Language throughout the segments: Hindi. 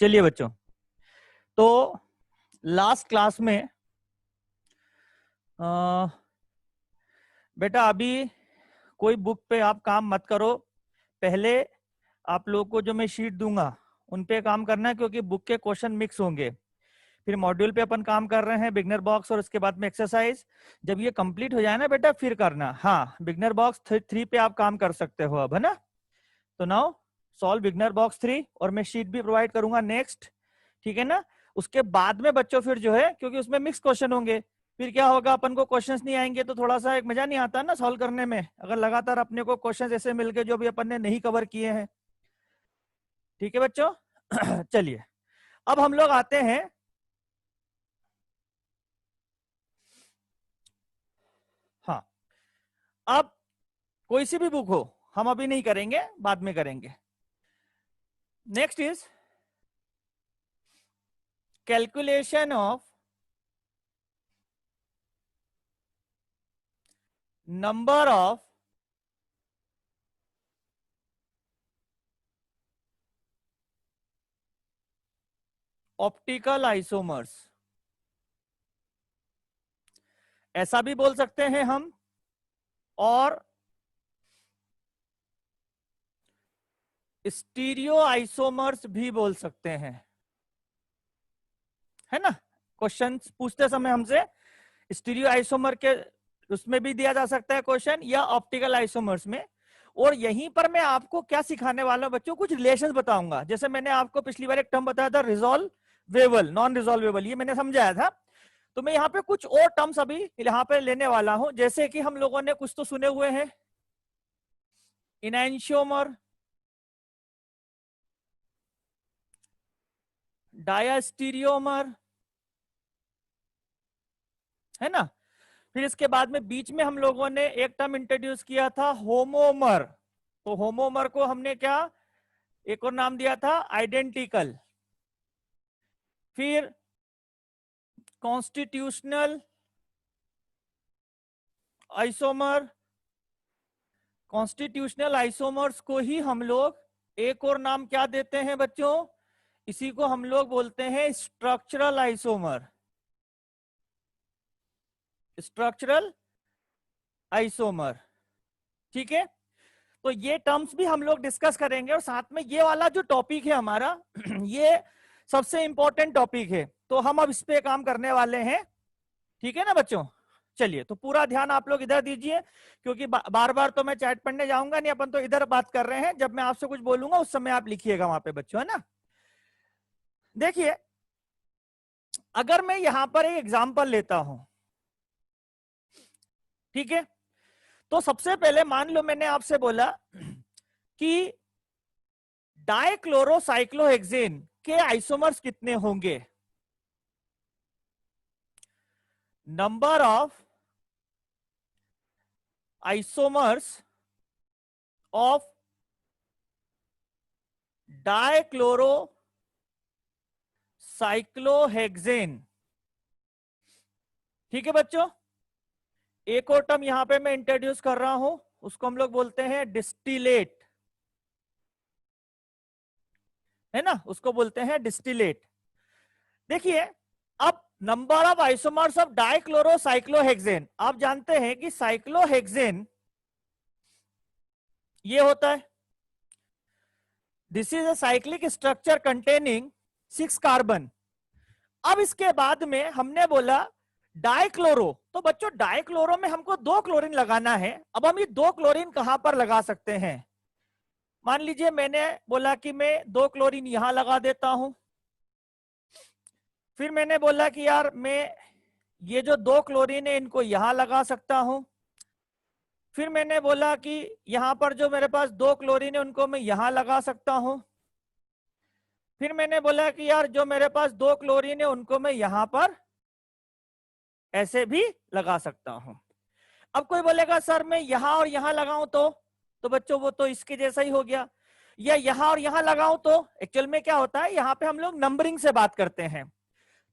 चलिए बच्चों, तो लास्ट क्लास में बेटा अभी कोई बुक पे आप काम मत करो। पहले आप लोगों को जो मैं शीट दूंगा उन पे काम करना है, क्योंकि बुक के क्वेश्चन मिक्स होंगे। फिर मॉड्यूल पे अपन काम कर रहे हैं बिगनर बॉक्स, और उसके बाद में एक्सरसाइज। जब ये कंप्लीट हो जाए ना बेटा फिर करना। हाँ, बिगनर बॉक्स 3 पे आप काम कर सकते हो अब, है ना। तो नाउ सॉल्व बिगनर बॉक्स 3, और मैं शीट भी प्रोवाइड करूंगा नेक्स्ट, ठीक है ना। उसके बाद में बच्चों फिर जो है, क्योंकि उसमें मिक्स क्वेश्चन होंगे, फिर क्या होगा, अपन को क्वेश्चंस नहीं आएंगे तो थोड़ा सा एक मजा नहीं आता ना सॉल्व करने में, अगर लगातार अपने को क्वेश्चंस ऐसे मिल गए जो भी अपन ने नहीं कवर किए हैं। ठीक है बच्चों। चलिए अब हम लोग आते हैं हाँ, अब कोई सी भी बुक हो, हम अभी नहीं करेंगे, बाद में करेंगे। Next is calculation of number of optical isomers, ऐसा भी बोल सकते हैं हम, और स्टीरियो आइसोमर्स भी बोल सकते हैं, है ना। क्वेश्चन पूछते समय हमसे स्टीरियो आइसोमर के उसमें भी दिया जा सकता है क्वेश्चन, या ऑप्टिकल आइसोमर्स में। और यहीं पर मैं आपको क्या सिखाने वाला हूं बच्चों, कुछ रिलेशंस बताऊंगा। जैसे मैंने आपको पिछली बार एक टर्म बताया था रिजॉल्वेबल, नॉन रिजॉल्वेबल, ये मैंने समझाया था। तो मैं यहाँ पे कुछ और टर्म्स अभी यहाँ पे लेने वाला हूं, जैसे कि हम लोगों ने कुछ तो सुने हुए हैं, इनैंशियोमर, डायास्टीरियोमर, है ना। फिर इसके बाद में बीच में हम लोगों ने एक टर्म इंट्रोड्यूस किया था, होमोमर। तो होमोमर को हमने क्या एक और नाम दिया था, आइडेंटिकल। फिर कॉन्स्टिट्यूशनल आइसोमर, कॉन्स्टिट्यूशनल आइसोमर्स को ही हम लोग एक और नाम क्या देते हैं बच्चों, इसी को हम लोग बोलते हैं स्ट्रक्चरल आइसोमर, स्ट्रक्चरल आइसोमर। ठीक है, तो ये टर्म्स भी हम लोग डिस्कस करेंगे, और साथ में ये वाला जो टॉपिक है हमारा ये सबसे इंपॉर्टेंट टॉपिक है, तो हम अब इस पे काम करने वाले हैं। ठीक है ना बच्चों। चलिए, तो पूरा ध्यान आप लोग इधर दीजिए, क्योंकि बार बार तो मैं चैट पढ़ने जाऊंगा नहीं, अपन तो इधर बात कर रहे हैं। जब मैं आपसे कुछ बोलूंगा उस समय आप लिखिएगा वहां पे बच्चों, है ना। देखिए, अगर मैं यहां पर एक एग्जांपल लेता हूं, ठीक है, तो सबसे पहले मान लो मैंने आपसे बोला कि डाइक्लोरोसाइक्लोहेक्सेन के आइसोमर्स कितने होंगे, नंबर ऑफ आइसोमर्स ऑफ डाइक्लोरोसाइक्लोहेक्सेन। ठीक है बच्चों, एक और टर्म यहां पे मैं इंट्रोड्यूस कर रहा हूं, उसको हम लोग बोलते हैं डिस्टिलेट, है ना, उसको बोलते हैं डिस्टिलेट। देखिए, अब नंबर ऑफ आइसोमर्स ऑफ डाइक्लोरोसाइक्लोहेक्सेन, आप जानते हैं कि साइक्लोहेक्सेन ये होता है, this is a cyclic structure containing 6 carbon. अब इसके बाद में हमने बोला डाइक्लोरो, तो बच्चों डाइक्लोरो में हमको 2 क्लोरीन लगाना है। अब हम ये 2 क्लोरीन कहां पर लगा सकते हैं, मान लीजिए मैंने बोला कि मैं 2 क्लोरीन यहां लगा देता हूं, फिर मैंने बोला कि यार मैं ये जो 2 क्लोरीन है इनको यहां लगा सकता हूं, फिर मैंने बोला कि यहां पर जो मेरे पास 2 क्लोरीन है उनको मैं यहां लगा सकता हूं, फिर मैंने बोला कि यार जो मेरे पास 2 क्लोरीन है उनको मैं यहां पर ऐसे भी लगा सकता हूं। अब कोई बोलेगा सर मैं यहां और यहां लगाऊं तो बच्चों वो तो इसके जैसा ही हो गया, या यहां और यहां लगाऊं तो एक्चुअल में क्या होता है, यहां पे हम लोग नंबरिंग से बात करते हैं।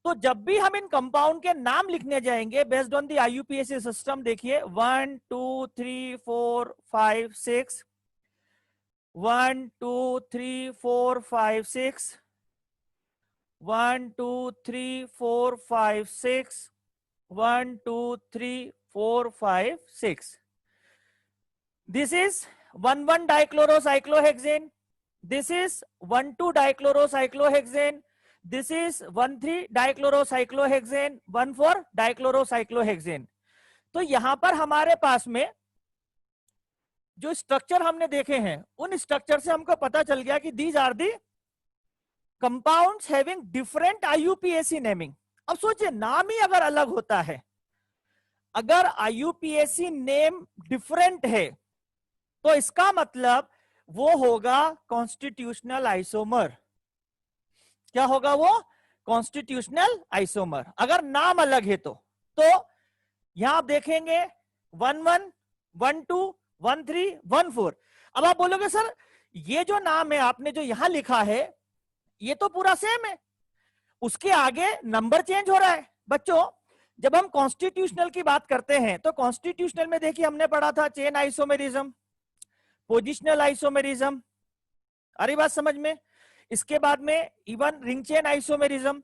तो जब भी हम इन कंपाउंड के नाम लिखने जाएंगे based on the IUPAC system, देखिए 1 2 3 4 5 6, 1 2 3 4 5 6, 1 2 3 4 5 6, 1 2 3 4 5 6. This is 1 dichlorocyclohexane. This is 1 dichlorocyclohexane. This is 1 dichlorocyclohexane, 1 dichlorocyclohexane. तो यहां पर हमारे पास में जो स्ट्रक्चर हमने देखे हैं उन स्ट्रक्चर से हमको पता चल गया कि these are the compounds having different IUPAC naming. अब सोचिए नाम ही अगर अलग होता है, अगर आईयूपीएसी नेम डिफरेंट है तो इसका मतलब वो होगा कॉन्स्टिट्यूशनल आइसोमर. क्या होगा वो? Constitutional isomer. अगर नाम अलग है तो यहां आप देखेंगे 1 1 1 2 1 3 1 4. अब आप बोलोगे सर ये जो नाम है आपने जो यहां लिखा है ये तो पूरा सेम है, उसके आगे नंबर चेंज हो रहा है. बच्चों जब हम कॉन्स्टिट्यूशनल की बात करते हैं तो कॉन्स्टिट्यूशनल में देखिए हमने पढ़ा था चेन आइसोमेरिज्म, पोजिशनल आइसोमेरिज्म. अरे बात समझ में. इसके बाद में even ring chain isomerism,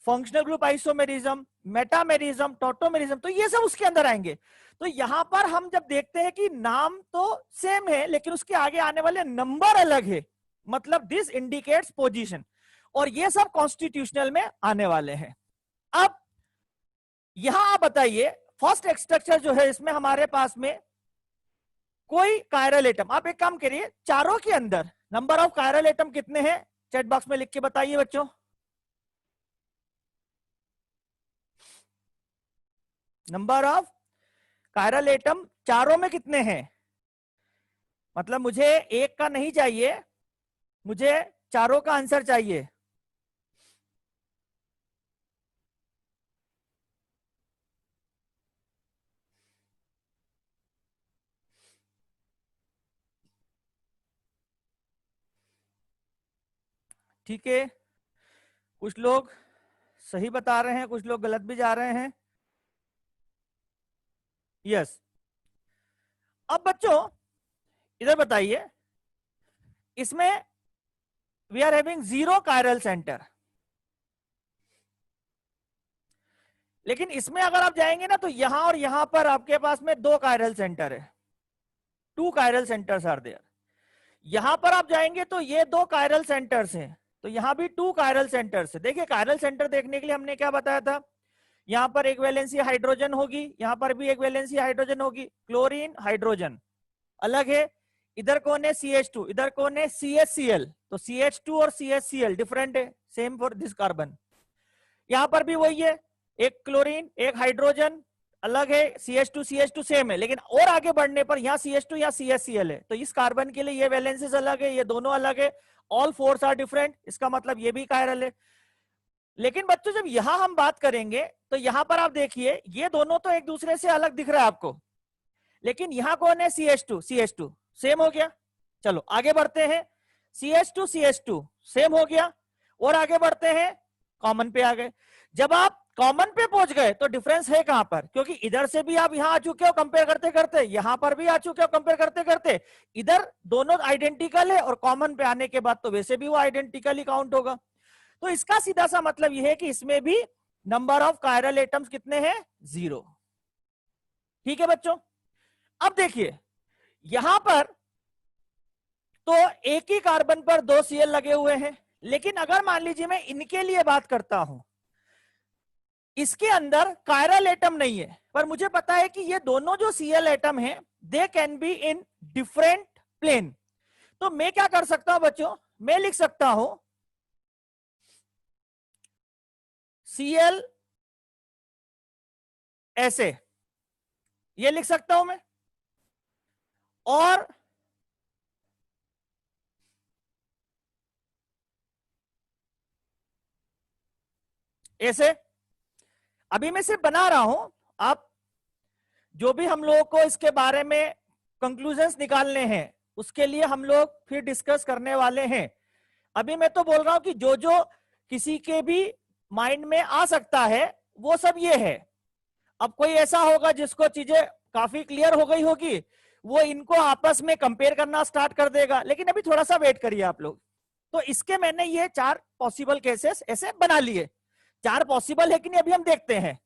functional group isomerism, metamerism, tautomerism, तो ये सब उसके अंदर आएंगे. तो यहां पर हम जब देखते हैं कि नाम तो सेम है लेकिन उसके आगे आने वाले नंबर अलग है, मतलब दिस इंडिकेट्स पोजीशन, और ये सब कॉन्स्टिट्यूशनल में आने वाले हैं. अब यहां आप बताइए फर्स्ट स्ट्रक्चर जो है इसमें हमारे पास में कोई कायरल एटम, आप एक काम करिए चारों के अंदर नंबर ऑफ कायरल एटम कितने हैं चैट बॉक्स में लिख के बताइए बच्चों. नंबर ऑफ कायरल एटम चारों में कितने हैं? मतलब मुझे एक का नहीं चाहिए, मुझे चारों का आंसर चाहिए. ठीक है, कुछ लोग सही बता रहे हैं, कुछ लोग गलत भी जा रहे हैं. यस. अब बच्चों इधर बताइए, इसमें we are having 0 chiral centre, लेकिन इसमें अगर आप जाएंगे ना तो यहां और यहां पर आपके पास में 2 कायरल सेंटर है. 2 कायरल सेंटर्स आर देयर. यहां पर आप जाएंगे तो ये 2 कायरल सेंटर्स हैं, तो यहां भी 2 कायरल सेंटर्स है. देखिए कायरल सेंटर देखने के लिए हमने क्या बताया था, यहां पर एक वैलेंसी हाइड्रोजन होगी, यहां पर भी एक वैलेंसी हाइड्रोजन होगी. क्लोरीन हाइड्रोजन अलग है, इधर कौन है CH2, इधर कौन है CHCl, तो CH2 और CHCl डिफरेंट है, सेम फॉर दिस कार्बन. यहां पर भी वही है, एक क्लोरीन एक हाइड्रोजन अलग है, CH2 सेम है, लेकिन और आगे बढ़ने पर यहाँ CH2 या CHCl है, तो इस कार्बन के लिए ये वैलेंसीज अलग है, ये दोनों अलग है. ऑल फोर्स आर डिफरेंट, इसका मतलब ये भी कायरल है. लेकिन बच्चों जब यहां हम बात करेंगे तो यहां पर आप देखिए ये दोनों तो एक दूसरे से अलग दिख रहा है आपको, लेकिन यहां कौन है CH2 सेम हो गया. चलो आगे बढ़ते हैं, CH2 सेम हो गया, और आगे बढ़ते हैं कॉमन पे आ गए. जब आप कॉमन पे पहुंच गए तो डिफरेंस है कहां पर, क्योंकि इधर से भी आप यहां आ चुके हो कंपेयर करते करते, यहां पर भी आ चुके हो कंपेयर करते करते, इधर दोनों आइडेंटिकल है और कॉमन पे आने के बाद तो वैसे भी वो आइडेंटिकली काउंट होगा. तो इसका सीधा सा मतलब यह है कि इसमें भी नंबर ऑफ कायरल एटम्स कितने हैं? 0. ठीक है बच्चों. अब देखिए यहां पर तो एक ही कार्बन पर 2 Cl लगे हुए हैं, लेकिन अगर मान लीजिए मैं इनके लिए बात करता हूं, इसके अंदर कायरल एटम नहीं है, पर मुझे पता है कि ये दोनों जो Cl एटम हैं they can be in different plane. तो मैं क्या कर सकता हूं बच्चों, मैं लिख सकता हूं Cl ऐसे, ये लिख सकता हूं मैं, और ऐसे. अभी मैं सिर्फ बना रहा हूं, आप जो भी हम लोगों को इसके बारे में कंक्लूजन्स निकालने हैं उसके लिए हम लोग फिर डिस्कस करने वाले हैं. अभी मैं तो बोल रहा हूं कि जो जो किसी के भी माइंड में आ सकता है वो सब ये है. अब कोई ऐसा होगा जिसको चीजें काफी क्लियर हो गई होगी, वो इनको आपस में कंपेयर करना स्टार्ट कर देगा, लेकिन अभी थोड़ा सा वेट करिए आप लोग. तो इसके मैंने ये 4 पॉसिबल केसेस ऐसे बना लिए। 4 पॉसिबल है कि नहीं अभी हम देखते हैं।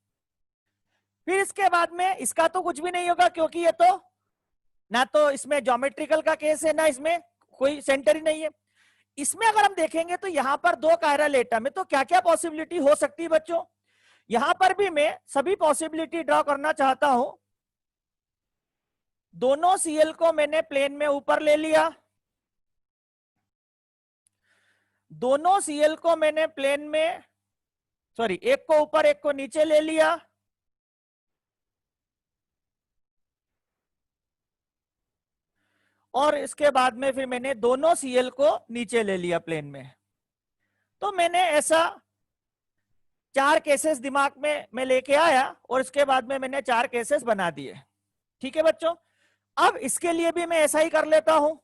फिर इसके बाद में इसका तो कुछ भी नहीं होगा, क्योंकि ये तो ना तो इसमें ज्योमेट्रिकल का केस है ना इसमें कोई सेंटर ही नहीं है। इसमें अगर हम देखेंगे तो यहां पर 2 कायरल एटम है, तो क्या क्या पॉसिबिलिटी हो सकती है बच्चों। यहां पर भी मैं सभी पॉसिबिलिटी ड्रॉ करना चाहता हूं। दोनों सीएल को मैंने प्लेन में ऊपर ले लिया, दोनों सीएल को मैंने प्लेन में, सॉरी, एक को ऊपर एक को नीचे ले लिया, और इसके बाद में फिर मैंने दोनों सीएल को नीचे ले लिया प्लेन में। तो मैंने ऐसा 4 केसेस दिमाग में मैं लेके आया और इसके बाद में मैंने 4 केसेस बना दिए। ठीक है बच्चों, अब इसके लिए भी मैं ऐसा ही कर लेता हूं।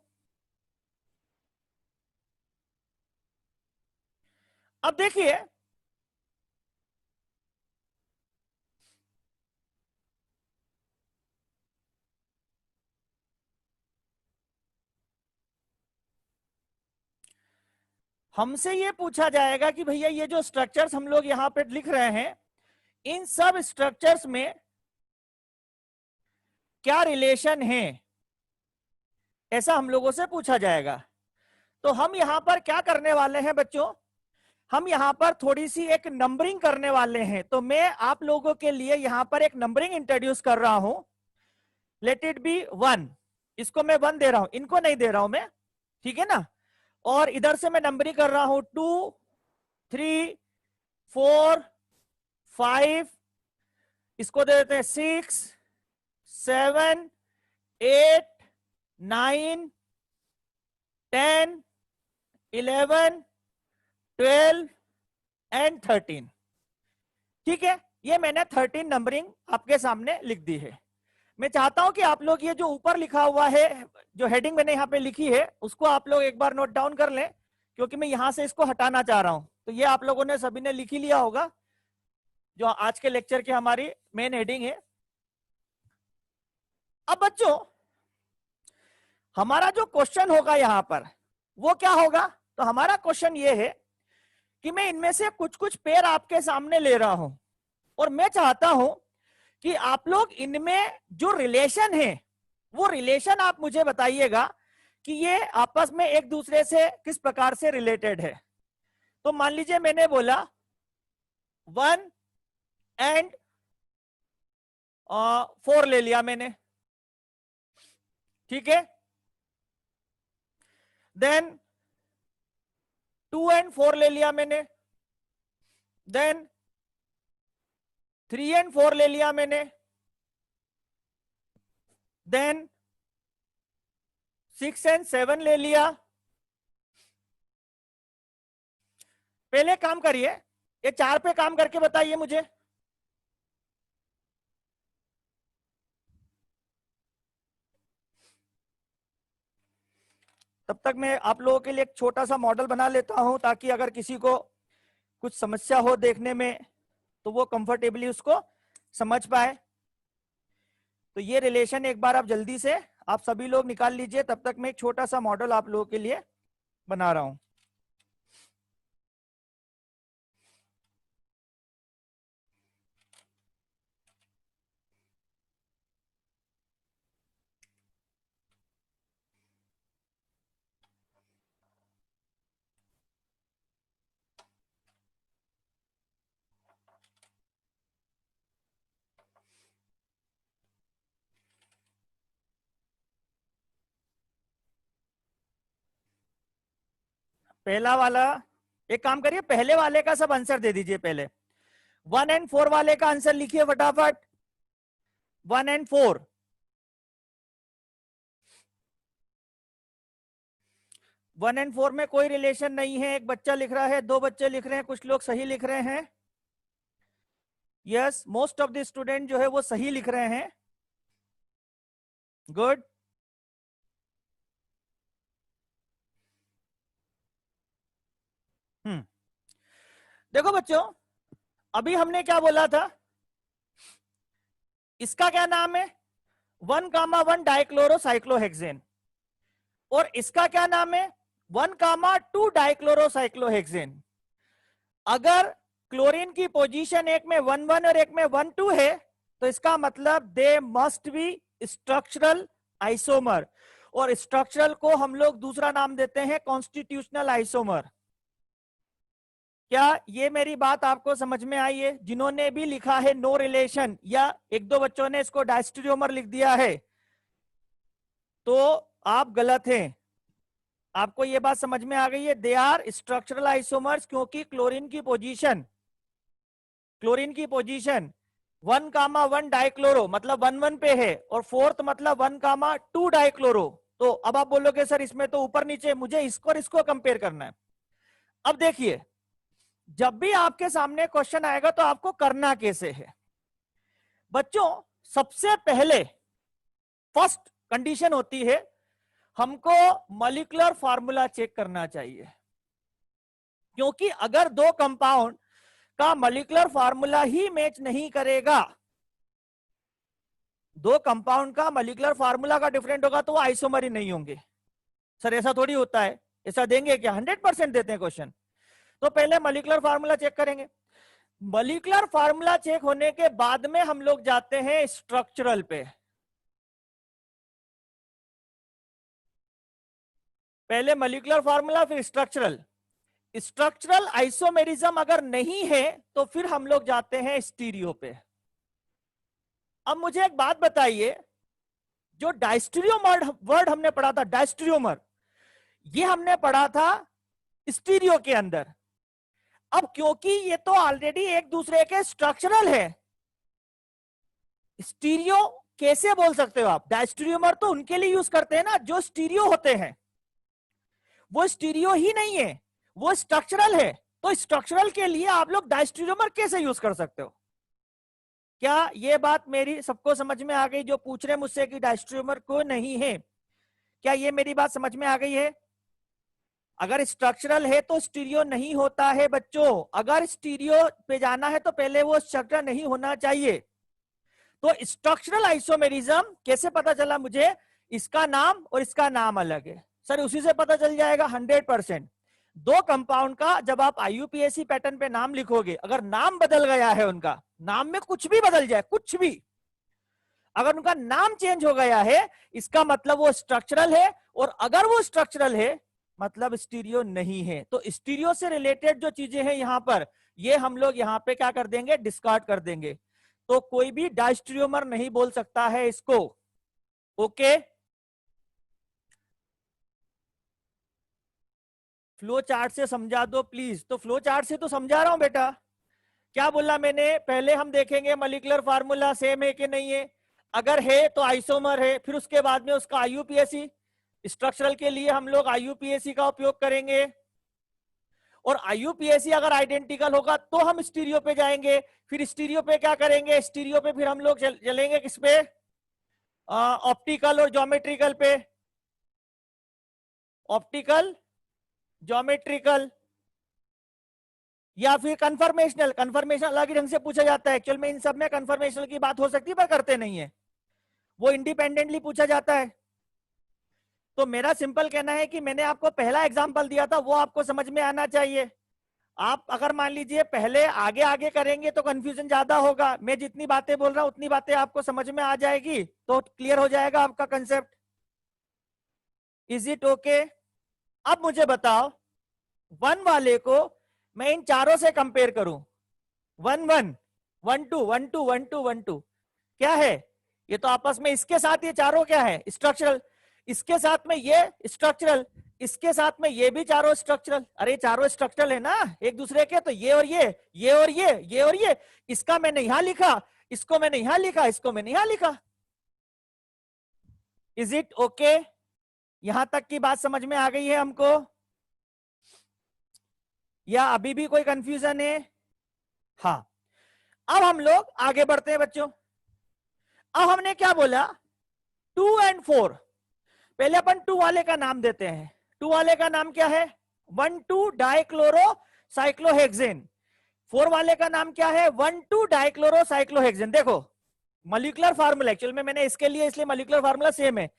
अब देखिए, हमसे ये पूछा जाएगा कि भैया ये जो स्ट्रक्चर्स हम लोग यहां पे लिख रहे हैं, इन सब स्ट्रक्चर्स में क्या रिलेशन है, ऐसा हम लोगों से पूछा जाएगा। तो हम यहां पर क्या करने वाले हैं बच्चों, हम यहां पर थोड़ी सी एक नंबरिंग करने वाले हैं। तो मैं आप लोगों के लिए यहां पर एक नंबरिंग इंट्रोड्यूस कर रहा हूं। लेट इट बी 1, इसको मैं 1 दे रहा हूं, इनको नहीं दे रहा हूं मैं, ठीक है ना। और इधर से मैं नंबरिंग कर रहा हूं 2 3 4 5, इसको दे देते हैं 6 7 8 9 10 11 12 एंड 13। ठीक है, ये मैंने 13 नंबरिंग आपके सामने लिख दी है। मैं चाहता हूं कि आप लोग ये जो ऊपर लिखा हुआ है, जो हेडिंग मैंने यहाँ पे लिखी है, उसको आप लोग एक बार नोट डाउन कर लें, क्योंकि मैं यहां से इसको हटाना चाह रहा हूं। तो ये आप लोगों ने सभी ने लिख ही लिया होगा, जो आज के लेक्चर की हमारी मेन हेडिंग है। अब बच्चों, हमारा जो क्वेश्चन होगा यहां पर वो क्या होगा, तो हमारा क्वेश्चन ये है कि मैं इनमें से कुछ कुछ पेयर आपके सामने ले रहा हूं, और मैं चाहता हूं कि आप लोग इनमें जो रिलेशन है वो रिलेशन आप मुझे बताइएगा कि ये आपस में एक दूसरे से किस प्रकार से रिलेटेड है। तो मान लीजिए मैंने बोला 1 एंड 4 ले लिया मैंने, ठीक है। देन 2 एंड 4 ले लिया मैंने, देन 3 एंड 4 ले लिया मैंने, देन 6 एंड 7 ले लिया। पहले काम करिए, ये 4 पे काम करके बताइए मुझे। तब तक मैं आप लोगों के लिए एक छोटा सा मॉडल बना लेता हूं, ताकि अगर किसी को कुछ समस्या हो देखने में तो वो कंफर्टेबली उसको समझ पाए। तो ये रिलेशन एक बार आप जल्दी से आप सभी लोग निकाल लीजिए, तब तक मैं एक छोटा सा मॉडल आप लोगों के लिए बना रहा हूं। पहला वाला, एक काम करिए, पहले वाले का सब आंसर दे दीजिए। पहले 1 एंड 4 वाले का आंसर लिखिए फटाफट। 1 एंड 4, 1 एंड 4 में कोई रिलेशन नहीं है। एक बच्चा लिख रहा है, 2 बच्चे लिख रहे हैं, कुछ लोग सही लिख रहे हैं। Yes, most of the student जो है वो सही लिख रहे हैं। गुड। देखो बच्चों, अभी हमने क्या बोला था, इसका क्या नाम है, 1,1 डाइक्लोरोसाइक्लोहेक्सेन। और इसका क्या नाम है, 1,2 डाइक्लोरोसाइक्लोहेक्सेन। अगर क्लोरीन की पोजीशन एक में 1,1 और एक में 1,2 है तो इसका मतलब they must be structural isomer, और स्ट्रक्चरल को हम लोग दूसरा नाम देते हैं कॉन्स्टिट्यूशनल आइसोमर। क्या ये मेरी बात आपको समझ में आई है? जिन्होंने भी लिखा है नो रिलेशन या एक दो बच्चों ने इसको डायस्टेरियोमर लिख दिया है तो आप गलत हैं। आपको ये बात समझ में आ गई है? दे आर स्ट्रक्चरल आइसोमर्स, क्योंकि क्लोरीन की पोजीशन 1,1 डाइक्लोरो मतलब 1,1 पे है और फोर्थ मतलब 1,2 डाइक्लोरो। तो अब आप बोलोगे सर इसमें तो ऊपर नीचे, मुझे इसको और इसको कंपेयर करना है। अब देखिए, जब भी आपके सामने क्वेश्चन आएगा तो आपको करना कैसे है बच्चों? सबसे पहले फर्स्ट कंडीशन होती है हमको मॉलिक्यूलर फार्मूला चेक करना चाहिए, क्योंकि अगर दो कंपाउंड का मॉलिक्यूलर फार्मूला ही मैच नहीं करेगा, दो कंपाउंड का मॉलिक्यूलर फार्मूला का डिफरेंट होगा तो वो आइसोमर ही नहीं होंगे। सर ऐसा थोड़ी होता है, ऐसा देंगे क्या? 100% देते हैं क्वेश्चन। तो पहले मॉलिक्यूलर फार्मूला चेक करेंगे। मॉलिक्यूलर फार्मूला चेक होने के बाद में हम लोग जाते हैं स्ट्रक्चरल पे। पहले मॉलिक्यूलर फार्मूला फिर स्ट्रक्चरल। स्ट्रक्चरल आइसोमेरिज्म अगर नहीं है तो फिर हम लोग जाते हैं स्टीरियो पे। अब मुझे एक बात बताइए, जो डायस्टेरियोमर वर्ड हमने पढ़ा था, डायस्टेरियोमर, ये हमने पढ़ा था स्टीरियो के अंदर। अब क्योंकि ये तो ऑलरेडी एक दूसरे के स्ट्रक्चरल है, स्टीरियो कैसे बोल सकते हो आप? डायस्टेरियोमर तो उनके लिए यूज करते हैं ना जो स्टीरियो होते हैं, वो स्टीरियो ही नहीं है, वो स्ट्रक्चरल है। तो स्ट्रक्चरल के लिए आप लोग डायस्टेरियोमर कैसे यूज कर सकते हो? क्या ये बात मेरी सबको समझ में आ गई? जो पूछ रहे मुझसे कि डायस्टेरियोमर को नहीं है, क्या ये मेरी बात समझ में आ गई है? अगर स्ट्रक्चरल है तो स्टीरियो नहीं होता है बच्चों। अगर स्टीरियो पे जाना है तो पहले वो स्ट्रक्चरल नहीं होना चाहिए। तो स्ट्रक्चरल आइसोमेरिज्म कैसे पता चला मुझे? इसका नाम और इसका नाम अलग है। सर उसी से पता चल जाएगा 100%। दो कंपाउंड का जब आप IUPAC पैटर्न पे नाम लिखोगे, अगर नाम बदल गया है, उनका नाम में कुछ भी बदल जाए, कुछ भी, अगर उनका नाम चेंज हो गया है, इसका मतलब वो स्ट्रक्चरल है, और अगर वो स्ट्रक्चरल है मतलब स्टीरियो नहीं है। तो स्टीरियो से रिलेटेड जो चीजें हैं यहां पर, ये हम लोग यहां पे क्या कर देंगे? डिस्कार्ड कर देंगे। तो कोई भी डायस्टेरियोमर नहीं बोल सकता है इसको। ओके, फ्लो चार्ट से समझा दो प्लीज। तो फ्लो चार्ट से तो समझा रहा हूं बेटा। क्या बोला मैंने? पहले हम देखेंगे मॉलिक्यूलर फार्मूला सेम है कि नहीं है, अगर है तो आइसोमर है, फिर उसके बाद में उसका IUPAC। स्ट्रक्चरल के लिए हम लोग IUPAC का उपयोग करेंगे, और IUPAC अगर आइडेंटिकल होगा तो हम स्टीरियो पे जाएंगे। फिर स्टीरियो पे क्या करेंगे? स्टीरियो पे फिर हम लोग चलेंगे किस पे? ऑप्टिकल और ज्योमेट्रिकल पे। ऑप्टिकल, ज्योमेट्रिकल, या फिर कन्फर्मेशनल। कन्फर्मेशन अलग ही ढंग से पूछा जाता है। एक्चुअल में इन सब में कन्फर्मेशनल की बात हो सकती है पर करते नहीं है, वो इंडिपेंडेंटली पूछा जाता है। तो मेरा सिंपल कहना है कि मैंने आपको पहला एग्जांपल दिया था, वो आपको समझ में आना चाहिए। आप अगर मान लीजिए पहले आगे आगे करेंगे तो कंफ्यूजन ज्यादा होगा। मैं जितनी बातें बोल रहा हूं उतनी बातें आपको समझ में आ जाएगी, तो क्लियर हो जाएगा आपका कंसेप्ट। Is it okay? अब मुझे बताओ, 1 वाले को मैं इन चारों से कंपेयर करूं, 1 1 1 2 1 2 1 2 1 2, क्या है ये? तो आपस में इसके साथ ये चारों क्या है? स्ट्रक्चरल। इसके साथ में ये स्ट्रक्चरल, इसके साथ में ये भी चारों स्ट्रक्चरल। अरे चारों स्ट्रक्चरल है ना एक दूसरे के, तो ये और ये और ये और ये। इसका मैंने यहां लिखा, इसको मैंने यहां लिखा, इसको मैंने यहां लिखा। Is it okay? यहां तक की बात समझ में आ गई है हमको, या अभी भी कोई कंफ्यूजन है? हाँ, अब हम लोग आगे बढ़ते हैं बच्चों। अब हमने क्या बोला? 2 और 4। पहले अपन 2 वाले का नाम देते हैं। 2 वाले का नाम क्या है? 1,2 डाइक्लोरोसाइक्लोहेक्सेन। 4 वाले का नाम क्या है? 1,2 डाइक्लोरोसाइक्लोहेक्सेन। देखो मॉलिक्यूलर फार्मूला, एक्चुअल में मैंने इसके लिए इसलिए मॉलिक्यूलर फार्मूला सेम है।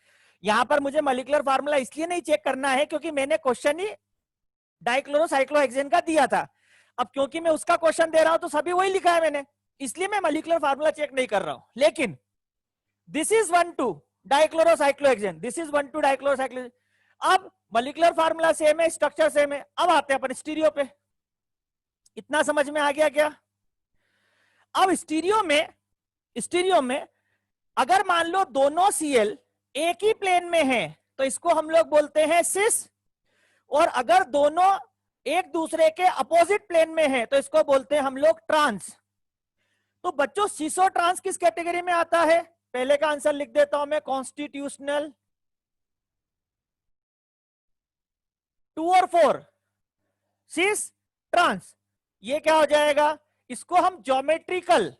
यहां पर मुझे मॉलिक्यूलर फार्मूला इसलिए नहीं चेक करना है क्योंकि मैंने क्वेश्चन ही डाइक्लोरोसाइक्लोहेक्सेन का दिया था। अब क्योंकि मैं उसका क्वेश्चन दे रहा हूं तो सभी वही लिखा है मैंने, इसलिए मैं मॉलिक्यूलर फार्मूला चेक नहीं कर रहा हूं। लेकिन दिस इज 1,2 डाइक्लोरोसाइक्लोहेक्सेन, दिस इज 1,2 डाइक्लोरोसाइक्लोहेक्सेन। अब मॉलिक्यूलर फार्मूला सेम है, स्ट्रक्चर सेम है। अब आते हैं अपन स्टीरियो पे। इतना समझ में आ गया क्या? अब स्टीरियो में अगर मान लो दोनों सीएल एक ही प्लेन में हैं तो इसको हम लोग बोलते हैं सिस, और अगर दोनों एक दूसरे के अपोजिट प्लेन में हैं तो इसको बोलते हैं हम लोग ट्रांस। तो बच्चों सिस और ट्रांस किस कैटेगरी में आता है? पहले का आंसर लिख देता हूं मैं, कॉन्स्टिट्यूशनल 2 और 4 सिस ट्रांस। ये क्या हो जाएगा? इसको हम ज्योमेट्रिकल,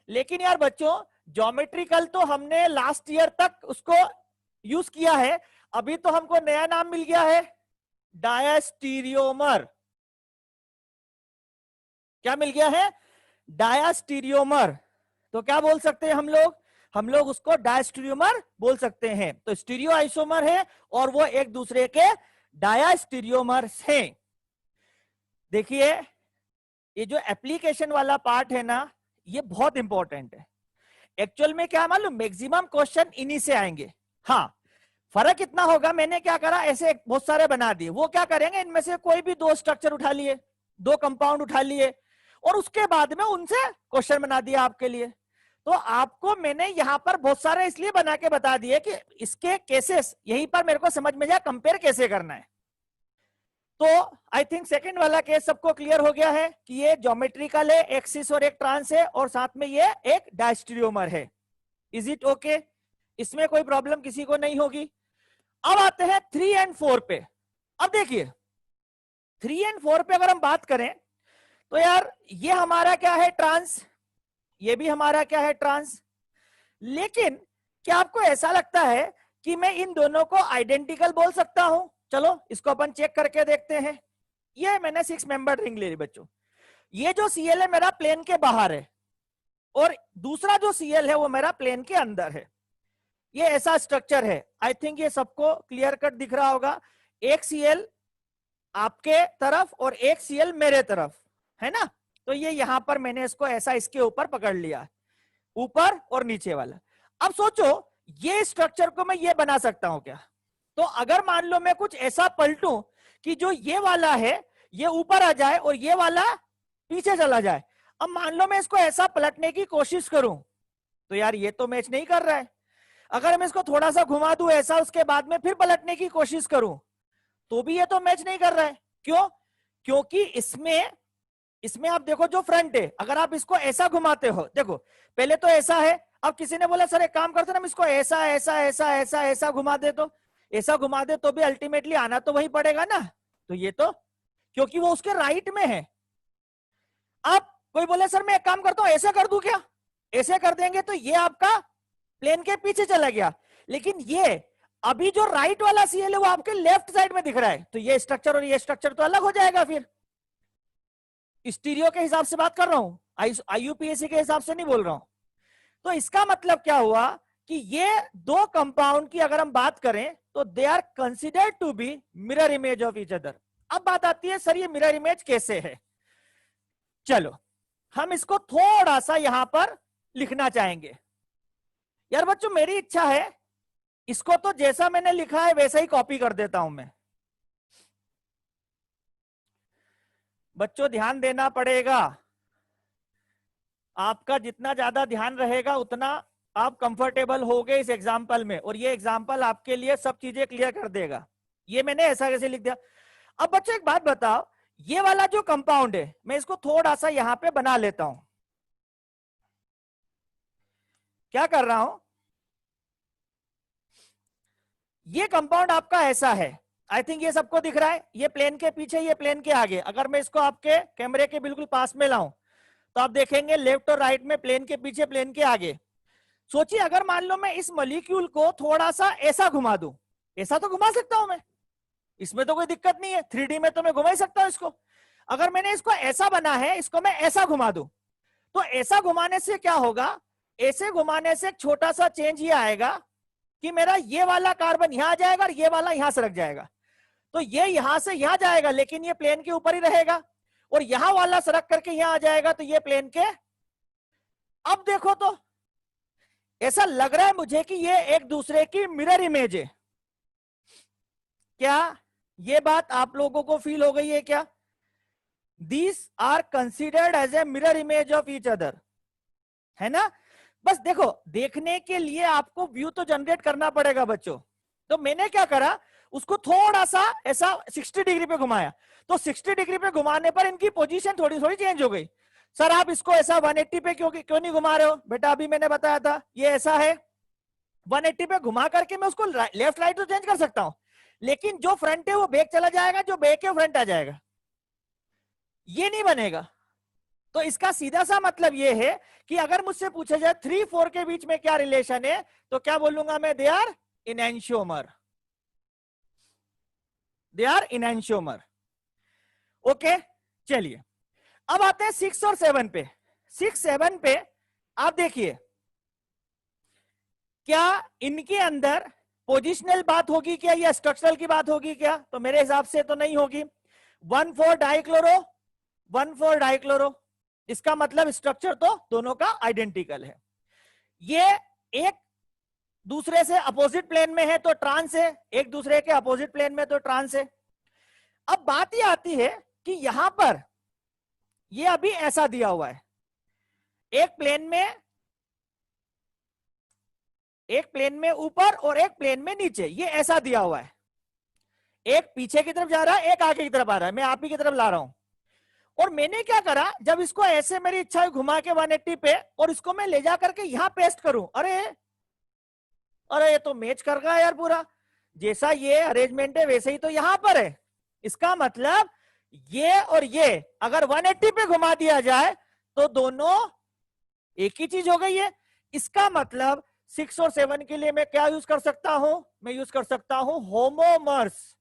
लेकिन यार बच्चों ज्योमेट्रिकल तो हमने लास्ट ईयर तक उसको यूज किया है, अभी तो हमको नया नाम मिल गया है डायास्टीरियोमर। क्या मिल गया है? डायास्टीरियोमर। तो क्या बोल सकते हैं हम लोग उसको डायास्टीरियोमर बोल सकते हैं। तो स्टीरियो आइसोमर है और वो एक दूसरे के डायास्टीरियोमर हैं। देखिए ये जो एप्लीकेशन वाला पार्ट है ना, ये बहुत इंपॉर्टेंट है। एक्चुअल में क्या मालूम, मैक्सिमम क्वेश्चन इन्हीं से आएंगे। हाँ फर्क इतना होगा, मैंने क्या करा, ऐसे बहुत सारे बना दिए। वो क्या करेंगे, इनमें से कोई भी 2 स्ट्रक्चर उठा लिए, 2 कंपाउंड उठा लिए और उसके बाद में उनसे क्वेश्चन बना दिया आपके लिए। तो आपको मैंने यहां पर बहुत सारे इसलिए बना के बता दिए कि इसके केसेस यहीं पर मेरे को समझ में जाए कंपेयर कैसे करना है। तो आई थिंक सेकंड वाला केस सबको क्लियर हो गया है कि ये ज्योमेट्रिकल है, एक सिस और एक ट्रांस है, और साथ में ये एक डायस्टीरियोमर है। Is it okay? इसमें कोई प्रॉब्लम किसी को नहीं होगी। अब आते हैं 3 और 4 पे। अब देखिए 3 और 4 पे अगर हम बात करें तो यार ये हमारा क्या है, ट्रांस, ये भी हमारा क्या है, ट्रांस। लेकिन क्या आपको ऐसा लगता है कि मैं इन दोनों को आइडेंटिकल बोल सकता हूं? चलो इसको अपन चेक करके देखते हैं। ये मैंने 6 मेंबर रिंग ले ली बच्चों। ये जो सीएल है मेरा प्लेन के बाहर है और दूसरा जो सीएल है वो मेरा प्लेन के अंदर है। ये ऐसा स्ट्रक्चर है। आई थिंक ये सबको क्लियर कट दिख रहा होगा। एक सीएल आपके तरफ और एक सीएल मेरे तरफ है ना। तो ये यहां पर मैंने इसको ऐसा इसके ऊपर पकड़ लिया, ऊपर और नीचे वाला। अब सोचो ये स्ट्रक्चर को मैं ये बना सकता हूं क्या? तो अगर मान लो मैं कुछ ऐसा पलटूं कि जो ये वाला है ये ऊपर आ जाए और ये वाला पीछे चला जाए। अब मान लो मैं इसको ऐसा पलटने की कोशिश करूं तो यार ये तो मैच नहीं कर रहा है। अगर मैं इसको थोड़ा सा घुमा दूं ऐसा, उसके बाद में फिर पलटने की कोशिश करूं तो भी ये तो मैच नहीं कर रहा है। क्यों? क्योंकि इसमें आप देखो जो फ्रंट है, अगर आप इसको ऐसा घुमाते हो, देखो पहले तो ऐसा है, अब किसी ने बोला सर एक काम करते ना हम इसको ऐसा ऐसा ऐसा ऐसा ऐसा घुमा दे, तो ऐसा घुमा दे तो भी अल्टीमेटली आना तो वही पड़ेगा ना। तो ये तो क्योंकि वो उसके राइट में है। अब कोई बोले सर मैं एक काम करता हूं ऐसा कर दूं क्या? ऐसे कर देंगे तो ये आपका प्लेन के पीछे चला गया, लेकिन ये अभी जो राइट वाला सीएल है वो आपके लेफ्ट साइड में दिख रहा है। तो ये स्ट्रक्चर और ये स्ट्रक्चर तो अलग हो जाएगा। फिर स्टीरियो के हिसाब से बात कर रहा हूं, आईयूपीएसी के हिसाब से नहीं बोल रहा हूं। तो इसका मतलब क्या हुआ कि ये 2 कंपाउंड की अगर हम बात करें तो they are considered to be mirror image of each other. अब बात आती है सर ये मिरर इमेज कैसे है। चलो हम इसको थोड़ा सा यहां पर लिखना चाहेंगे। यार बच्चों मेरी इच्छा है इसको तो जैसा मैंने लिखा है वैसा ही कॉपी कर देता हूं मैं। बच्चों ध्यान देना पड़ेगा, आपका जितना ज्यादा ध्यान रहेगा उतना आप कंफर्टेबल होगे इस एग्जाम्पल में, और ये एग्जाम्पल आपके लिए सब चीजें क्लियर कर देगा। ये मैंने ऐसा कैसे लिख दिया। अब बच्चों एक बात बताओ, ये वाला जो कंपाउंड है मैं इसको थोड़ा सा यहां पे बना लेता हूं। क्या कर रहा हूं, ये कंपाउंड आपका ऐसा है। आई थिंक ये सबको दिख रहा है, ये प्लेन के पीछे ये प्लेन के आगे। अगर मैं इसको आपके कैमरे के बिल्कुल पास में लाऊं तो आप देखेंगे लेफ्ट और राइट में प्लेन के पीछे प्लेन के आगे। सोचिए अगर मान लो मैं इस मॉलिक्यूल को थोड़ा सा ऐसा घुमा दूं, ऐसा तो घुमा सकता हूं मैं, इसमें तो कोई दिक्कत नहीं है, 3D में तो मैं घुमा ही सकता हूं इसको। अगर मैंने इसको ऐसा बना है, इसको मैं ऐसा घुमा दूं तो ऐसा घुमाने से क्या होगा, ऐसे घुमाने से एक छोटा सा चेंज ये आएगा कि मेरा ये वाला कार्बन यहां आ जाएगा और ये वाला यहां सरक जाएगा, तो ये यहां से यहां जाएगा लेकिन ये प्लेन के ऊपर ही रहेगा, और यहां वाला सरक करके यहां आ जाएगा तो ये प्लेन के। अब देखो तो ऐसा लग रहा है मुझे कि ये एक दूसरे की मिरर इमेज है। क्या ये बात आप लोगों को फील हो गई है क्या? These are considered as a mirror image of each other, है ना? बस देखो, देखने के लिए आपको व्यू तो जनरेट करना पड़ेगा बच्चों। तो मैंने क्या करा, उसको थोड़ा सा ऐसा 60 डिग्री पे घुमाया, तो 60 डिग्री पे घुमाने पर इनकी पोजीशन थोड़ी थोड़ी चेंज हो गई। सर आप इसको ऐसा 180 पे क्यों नहीं घुमा रहे हो? बेटा अभी मैंने बताया था ये ऐसा है, 180 पे घुमा करके मैं उसको लेफ्ट राइट तो चेंज कर सकता हूं, लेकिन जो फ्रंट है वो बैक चला जाएगा, जो बैक है फ्रंट आ जाएगा, ये नहीं बनेगा। तो इसका सीधा सा मतलब ये है कि अगर मुझसे पूछा जाए 3-4 के बीच में क्या रिलेशन है, तो क्या बोलूंगा मैं? They are enantiomer, they are enantiomer. Okay, चलिए अब आते हैं 6 और 7 पे। 6-7 पे आप देखिए, क्या इनके अंदर पोजिशनल बात होगी क्या या स्ट्रक्चरल की बात होगी क्या? तो मेरे हिसाब से तो नहीं होगी। 1,4 डाइक्लोरो, 1,4 डाइक्लोरो, इसका मतलब स्ट्रक्चर तो दोनों का आइडेंटिकल है। ये एक दूसरे से अपोजिट प्लेन में है तो ट्रांस है, एक दूसरे के अपोजिट प्लेन में तो ट्रांस है। अब बात ये आती है कि यहां पर ये अभी ऐसा दिया हुआ है, एक प्लेन में ऊपर और एक प्लेन में नीचे, ये ऐसा दिया हुआ है। एक पीछे की तरफ जा रहा है, एक आगे की तरफ आ रहा है, मैं आप ही की तरफ ला रहा हूं। और मैंने क्या करा, जब इसको ऐसे मेरी इच्छा है घुमा के 180 पे, और इसको मैं ले जा करके यहां पेस्ट करूं, अरे ये तो मैच कर गया यार पूरा, जैसा ये अरेंजमेंट है वैसे ही तो यहां पर है। इसका मतलब ये और ये अगर 180 पे घुमा दिया जाए तो दोनों एक ही चीज हो गई है। इसका मतलब 6 और 7 के लिए मैं क्या यूज कर सकता हूं? मैं यूज कर सकता हूं होमोमर्स।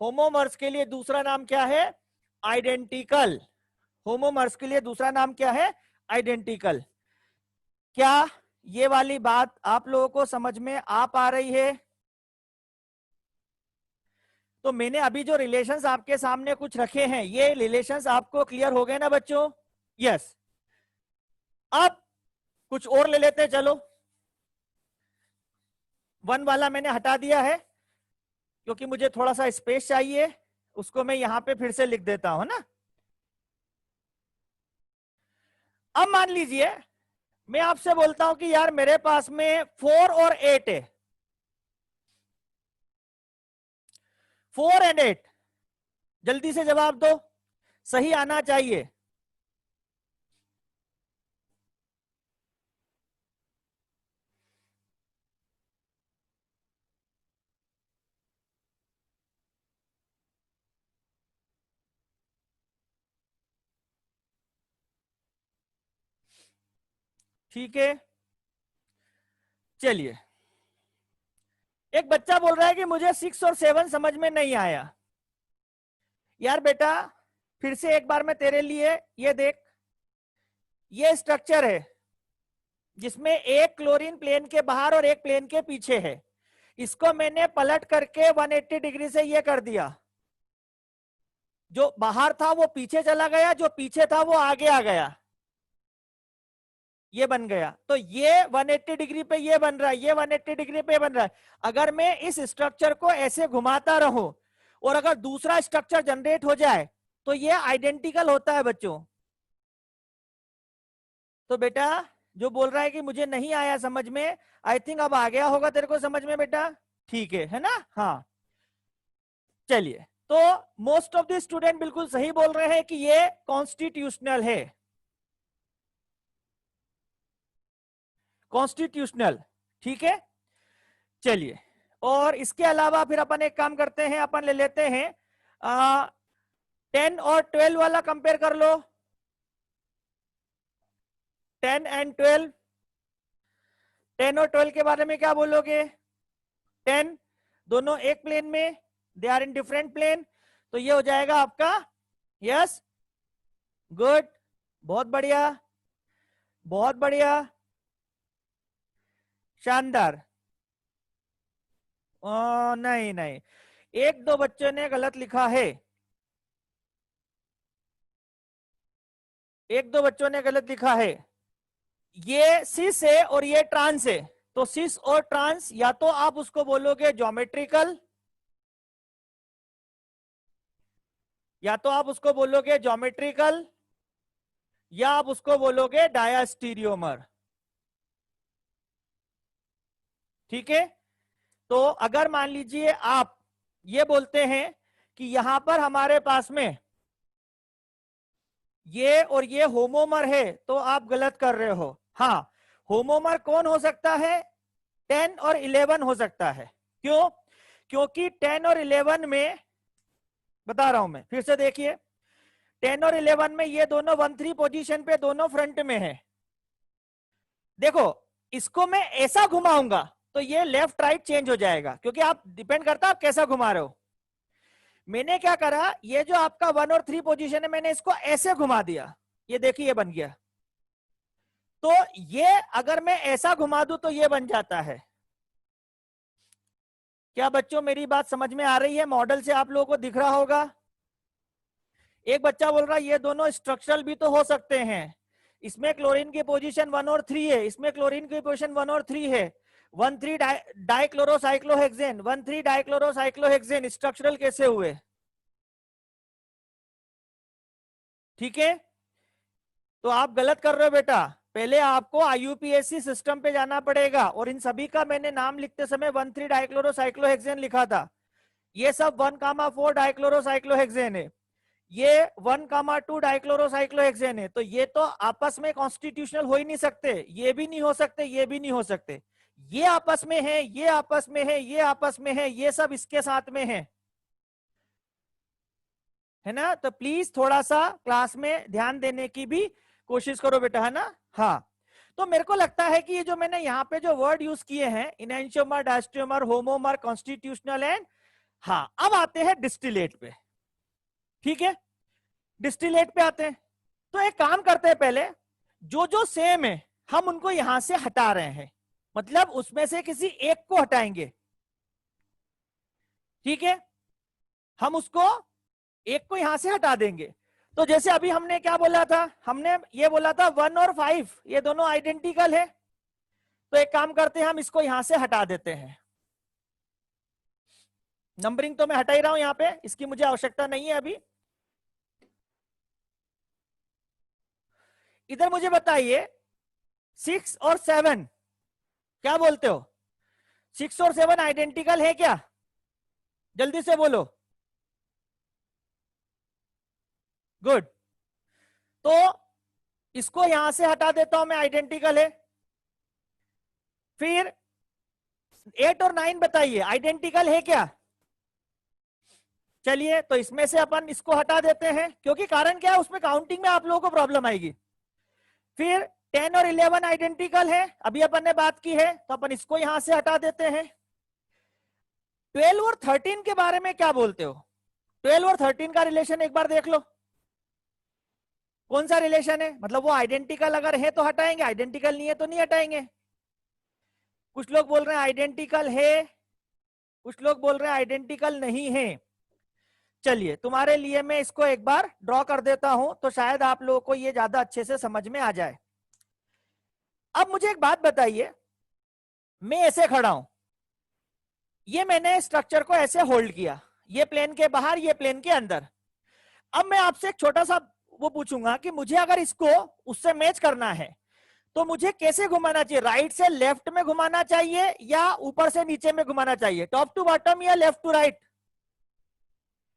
होमोमर्स के लिए दूसरा नाम क्या है? आइडेंटिकल। होमोमर्स के लिए दूसरा नाम क्या है? आइडेंटिकल। क्या ये वाली बात आप लोगों को समझ में आ पा रही है? तो मैंने अभी जो रिलेशंस आपके सामने कुछ रखे हैं, ये रिलेशंस आपको क्लियर हो गए ना बच्चों? यस। अब कुछ और ले लेते हैं, चलो। 1 वाला मैंने हटा दिया है क्योंकि मुझे थोड़ा सा स्पेस चाहिए, उसको मैं यहां पे फिर से लिख देता हूं ना। अब मान लीजिए मैं आपसे बोलता हूं कि यार मेरे पास में 4 और 8 है, 4 और 8, जल्दी से जवाब दो, सही आना चाहिए। ठीक है, चलिए। एक बच्चा बोल रहा है कि मुझे 6 और 7 समझ में नहीं आया। यार बेटा फिर से एक बार मैं तेरे लिए, ये देख, ये स्ट्रक्चर है जिसमें एक क्लोरीन प्लेन के बाहर और एक प्लेन के पीछे है। इसको मैंने पलट करके 180 डिग्री से ये कर दिया, जो बाहर था वो पीछे चला गया, जो पीछे था वो आगे आ गया, ये बन गया। तो ये 180 डिग्री पे ये बन रहा है, ये 180 डिग्री पे बन रहा है। अगर मैं इस स्ट्रक्चर को ऐसे घुमाता रहूं और अगर दूसरा स्ट्रक्चर जनरेट हो जाए तो ये आइडेंटिकल होता है बच्चों। तो बेटा जो बोल रहा है कि मुझे नहीं आया समझ में, आई थिंक अब आ गया होगा तेरे को समझ में बेटा। ठीक है ना? हाँ, चलिए। तो मोस्ट ऑफ द स्टूडेंट बिल्कुल सही बोल रहे हैं कि ये कॉन्स्टिट्यूशनल है, कॉन्स्टिट्यूशनल। ठीक है, चलिए। और इसके अलावा फिर अपन एक काम करते हैं, अपन ले लेते हैं 10 और 12 वाला कंपेयर कर लो। 10 एंड 12, 10 और 12 के बारे में क्या बोलोगे? 10 दोनों एक प्लेन में, they are in different plane, तो ये हो जाएगा आपका यस, गुड, बहुत बढ़िया, बहुत बढ़िया, शानदार। नहीं नहीं, एक दो बच्चों ने गलत लिखा है, एक दो बच्चों ने गलत लिखा है। ये सिस है और ये ट्रांस है, तो सिस और ट्रांस या तो आप उसको बोलोगे ज्योमेट्रिकल, या तो आप उसको बोलोगे ज्योमेट्रिकल, या आप उसको बोलोगे डायास्टीरियोमर। ठीक है, तो अगर मान लीजिए आप ये बोलते हैं कि यहां पर हमारे पास में ये और ये होमोमर है, तो आप गलत कर रहे हो। हाँ, होमोमर कौन हो सकता है? 10 और 11 हो सकता है। क्यों? क्योंकि 10 और 11 में, बता रहा हूं मैं, फिर से देखिए, 10 और 11 में ये दोनों 1-3 पोजीशन पे दोनों फ्रंट में है। देखो, इसको मैं ऐसा घुमाऊंगा तो ये लेफ्ट राइट चेंज हो जाएगा, क्योंकि आप डिपेंड करता है आप कैसा घुमा रहे हो। मैंने क्या करा, ये जो आपका 1 और 3 पोजीशन है, मैंने इसको ऐसे घुमा दिया, ये देखिए ये बन गया। तो ये अगर मैं ऐसा घुमा दूं तो ये बन जाता है। क्या बच्चों मेरी बात समझ में आ रही है? मॉडल से आप लोगों को दिख रहा होगा। एक बच्चा बोल रहा है ये दोनों स्ट्रक्चरल भी तो हो सकते हैं, इसमें क्लोरीन की पोजीशन 1 और 3 है, इसमें क्लोरीन की पोजीशन 1 और 3 है। 1,3 डाइक्लोरोसाइक्लोहेक्सेन, 1,3 डाइक्लोरोसाइक्लोहेक्सेन स्ट्रक्चरल कैसे हुए? ठीक है, तो आप गलत कर रहे हो बेटा। पहले आपको आईयूपीएसी सिस्टम पे जाना पड़ेगा, और इन सभी का मैंने नाम लिखते समय 1,3 डाइक्लोरोसाइक्लोहेक्सेन लिखा था। ये सब 1,4 डाइक्लोरोसाइक्लोहेक्सेन है, ये 1,2 डाइक्लोरोसाइक्लोहेक्सेन है। तो ये तो आपस में कॉन्स्टिट्यूशनल हो ही नहीं सकते, ये भी नहीं हो सकते, ये भी नहीं हो सकते। ये आपस में है, ये आपस में है, ये आपस में है, ये सब इसके साथ में है ना? तो प्लीज थोड़ा सा क्लास में ध्यान देने की भी कोशिश करो बेटा, है ना? हाँ, तो मेरे को लगता है कि ये जो मैंने यहाँ पे जो वर्ड यूज किए हैं, इनैंशियोमर, डायस्ट्रोमर, होमोमर, कॉन्स्टिट्यूशनल एंड, हाँ, अब आते हैं डिस्टिलेट पे। ठीक है, डिस्टिलेट पे आते हैं। तो एक काम करते हैं, पहले जो जो सेम है हम उनको यहां से हटा रहे हैं, मतलब उसमें से किसी एक को हटाएंगे। ठीक है, हम उसको एक को यहां से हटा देंगे। तो जैसे अभी हमने क्या बोला था, हमने ये बोला था 1 और 5 ये दोनों आइडेंटिकल है। तो एक काम करते हैं, हम इसको यहां से हटा देते हैं। नंबरिंग तो मैं हटा ही रहा हूं यहां पे, इसकी मुझे आवश्यकता नहीं है अभी। इधर मुझे बताइए 6 और 7 क्या बोलते हो? 6 और 7 आइडेंटिकल है क्या? जल्दी से बोलो। गुड, तो इसको यहां से हटा देता हूं मैं, आइडेंटिकल है। फिर 8 और 9 बताइए, आइडेंटिकल है क्या? चलिए, तो इसमें से अपन इसको हटा देते हैं, क्योंकि कारण क्या है, उसमें काउंटिंग में आप लोगों को प्रॉब्लम आएगी। फिर 10 और 11 आइडेंटिकल है, अभी अपन ने बात की है, तो अपन इसको यहां से हटा देते हैं। 12 और 13 के बारे में क्या बोलते हो? 12 और 13 का रिलेशन एक बार देख लो, कौन सा रिलेशन है? मतलब वो आइडेंटिकल अगर है तो हटाएंगे, आइडेंटिकल नहीं है तो नहीं हटाएंगे। कुछ लोग बोल रहे हैं आइडेंटिकल है, कुछ लोग बोल रहे हैं आइडेंटिकल नहीं है। चलिए, तुम्हारे लिए मैं इसको एक बार ड्रॉ कर देता हूं, तो शायद आप लोगों को ये ज्यादा अच्छे से समझ में आ जाए। अब मुझे एक बात बताइए, मैं ऐसे खड़ा हूं, ये मैंने स्ट्रक्चर को ऐसे होल्ड किया, ये प्लेन के बाहर, ये प्लेन के अंदर। अब मैं आपसे एक छोटा सा वो पूछूंगा कि मुझे अगर इसको उससे मैच करना है तो मुझे कैसे घुमाना चाहिए? राइट से लेफ्ट में घुमाना चाहिए या ऊपर से नीचे में घुमाना चाहिए? टॉप टू बॉटम या लेफ्ट टू राइट?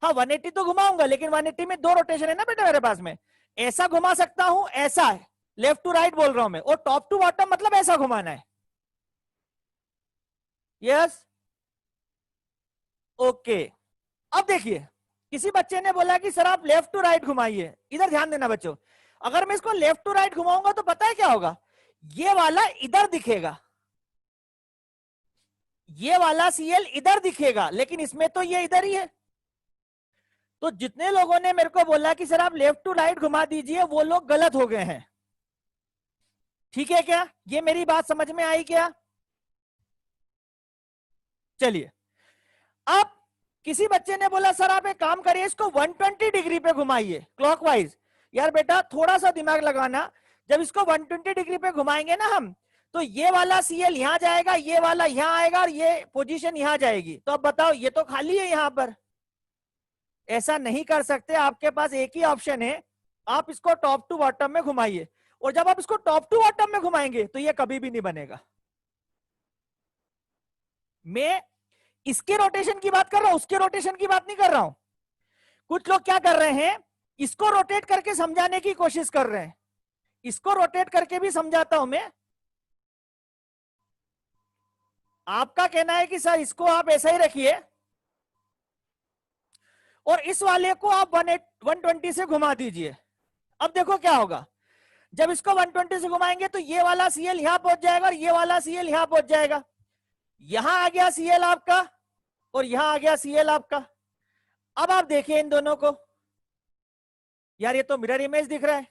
हाँ, 180 तो घुमाऊंगा, लेकिन 180 में 2 रोटेशन है ना बेटा मेरे पास में। ऐसा घुमा सकता हूं, ऐसा है, लेफ्ट टू राइट बोल रहा हूं मैं, और टॉप टू बॉटम मतलब ऐसा घुमाना है। Yes, okay. अब देखिए, किसी बच्चे ने बोला कि सर आप लेफ्ट टू राइट घुमाइए। इधर ध्यान देना बच्चों, अगर मैं इसको लेफ्ट टू राइट घुमाऊंगा तो पता है क्या होगा? ये वाला इधर दिखेगा, ये वाला सीएल इधर दिखेगा, लेकिन इसमें तो ये इधर ही है। तो जितने लोगों ने मेरे को बोला कि सर आप लेफ्ट टू राइट घुमा दीजिए, वो लोग गलत हो गए हैं। ठीक है, क्या ये मेरी बात समझ में आई क्या? चलिए, अब किसी बच्चे ने बोला सर आप एक काम करिए इसको 120 डिग्री पे घुमाइए क्लॉकवाइज। यार बेटा थोड़ा सा दिमाग लगाना, जब इसको 120 डिग्री पे घुमाएंगे ना हम, तो ये वाला सीएल यहां जाएगा, ये वाला यहां आएगा और ये पोजीशन यहां जाएगी। तो अब बताओ ये तो खाली है यहां पर, ऐसा नहीं कर सकते। आपके पास एक ही ऑप्शन है, आप इसको टॉप टू बॉटम में घुमाइए। और जब आप इसको टॉप टू बॉटम में घुमाएंगे तो ये कभी भी नहीं बनेगा। मैं इसके रोटेशन की बात कर रहा हूं, उसके रोटेशन की बात नहीं कर रहा हूं। कुछ लोग क्या कर रहे हैं, इसको रोटेट करके समझाने की कोशिश कर रहे हैं। इसको रोटेट करके भी समझाता हूं मैं। आपका कहना है कि सर इसको आप ऐसा ही रखिए और इस वाले को आप 120 से घुमा दीजिए। अब देखो क्या होगा, जब इसको 120 से घुमाएंगे तो ये वाला सीएल यहां पहुंच जाएगा और ये वाला सीएल यहां पहुंच जाएगा। यहां आ गया सीएल आपका और यहां आ गया सीएल आपका। अब आप देखिए इन दोनों को, यार ये तो मिरर इमेज दिख रहा है।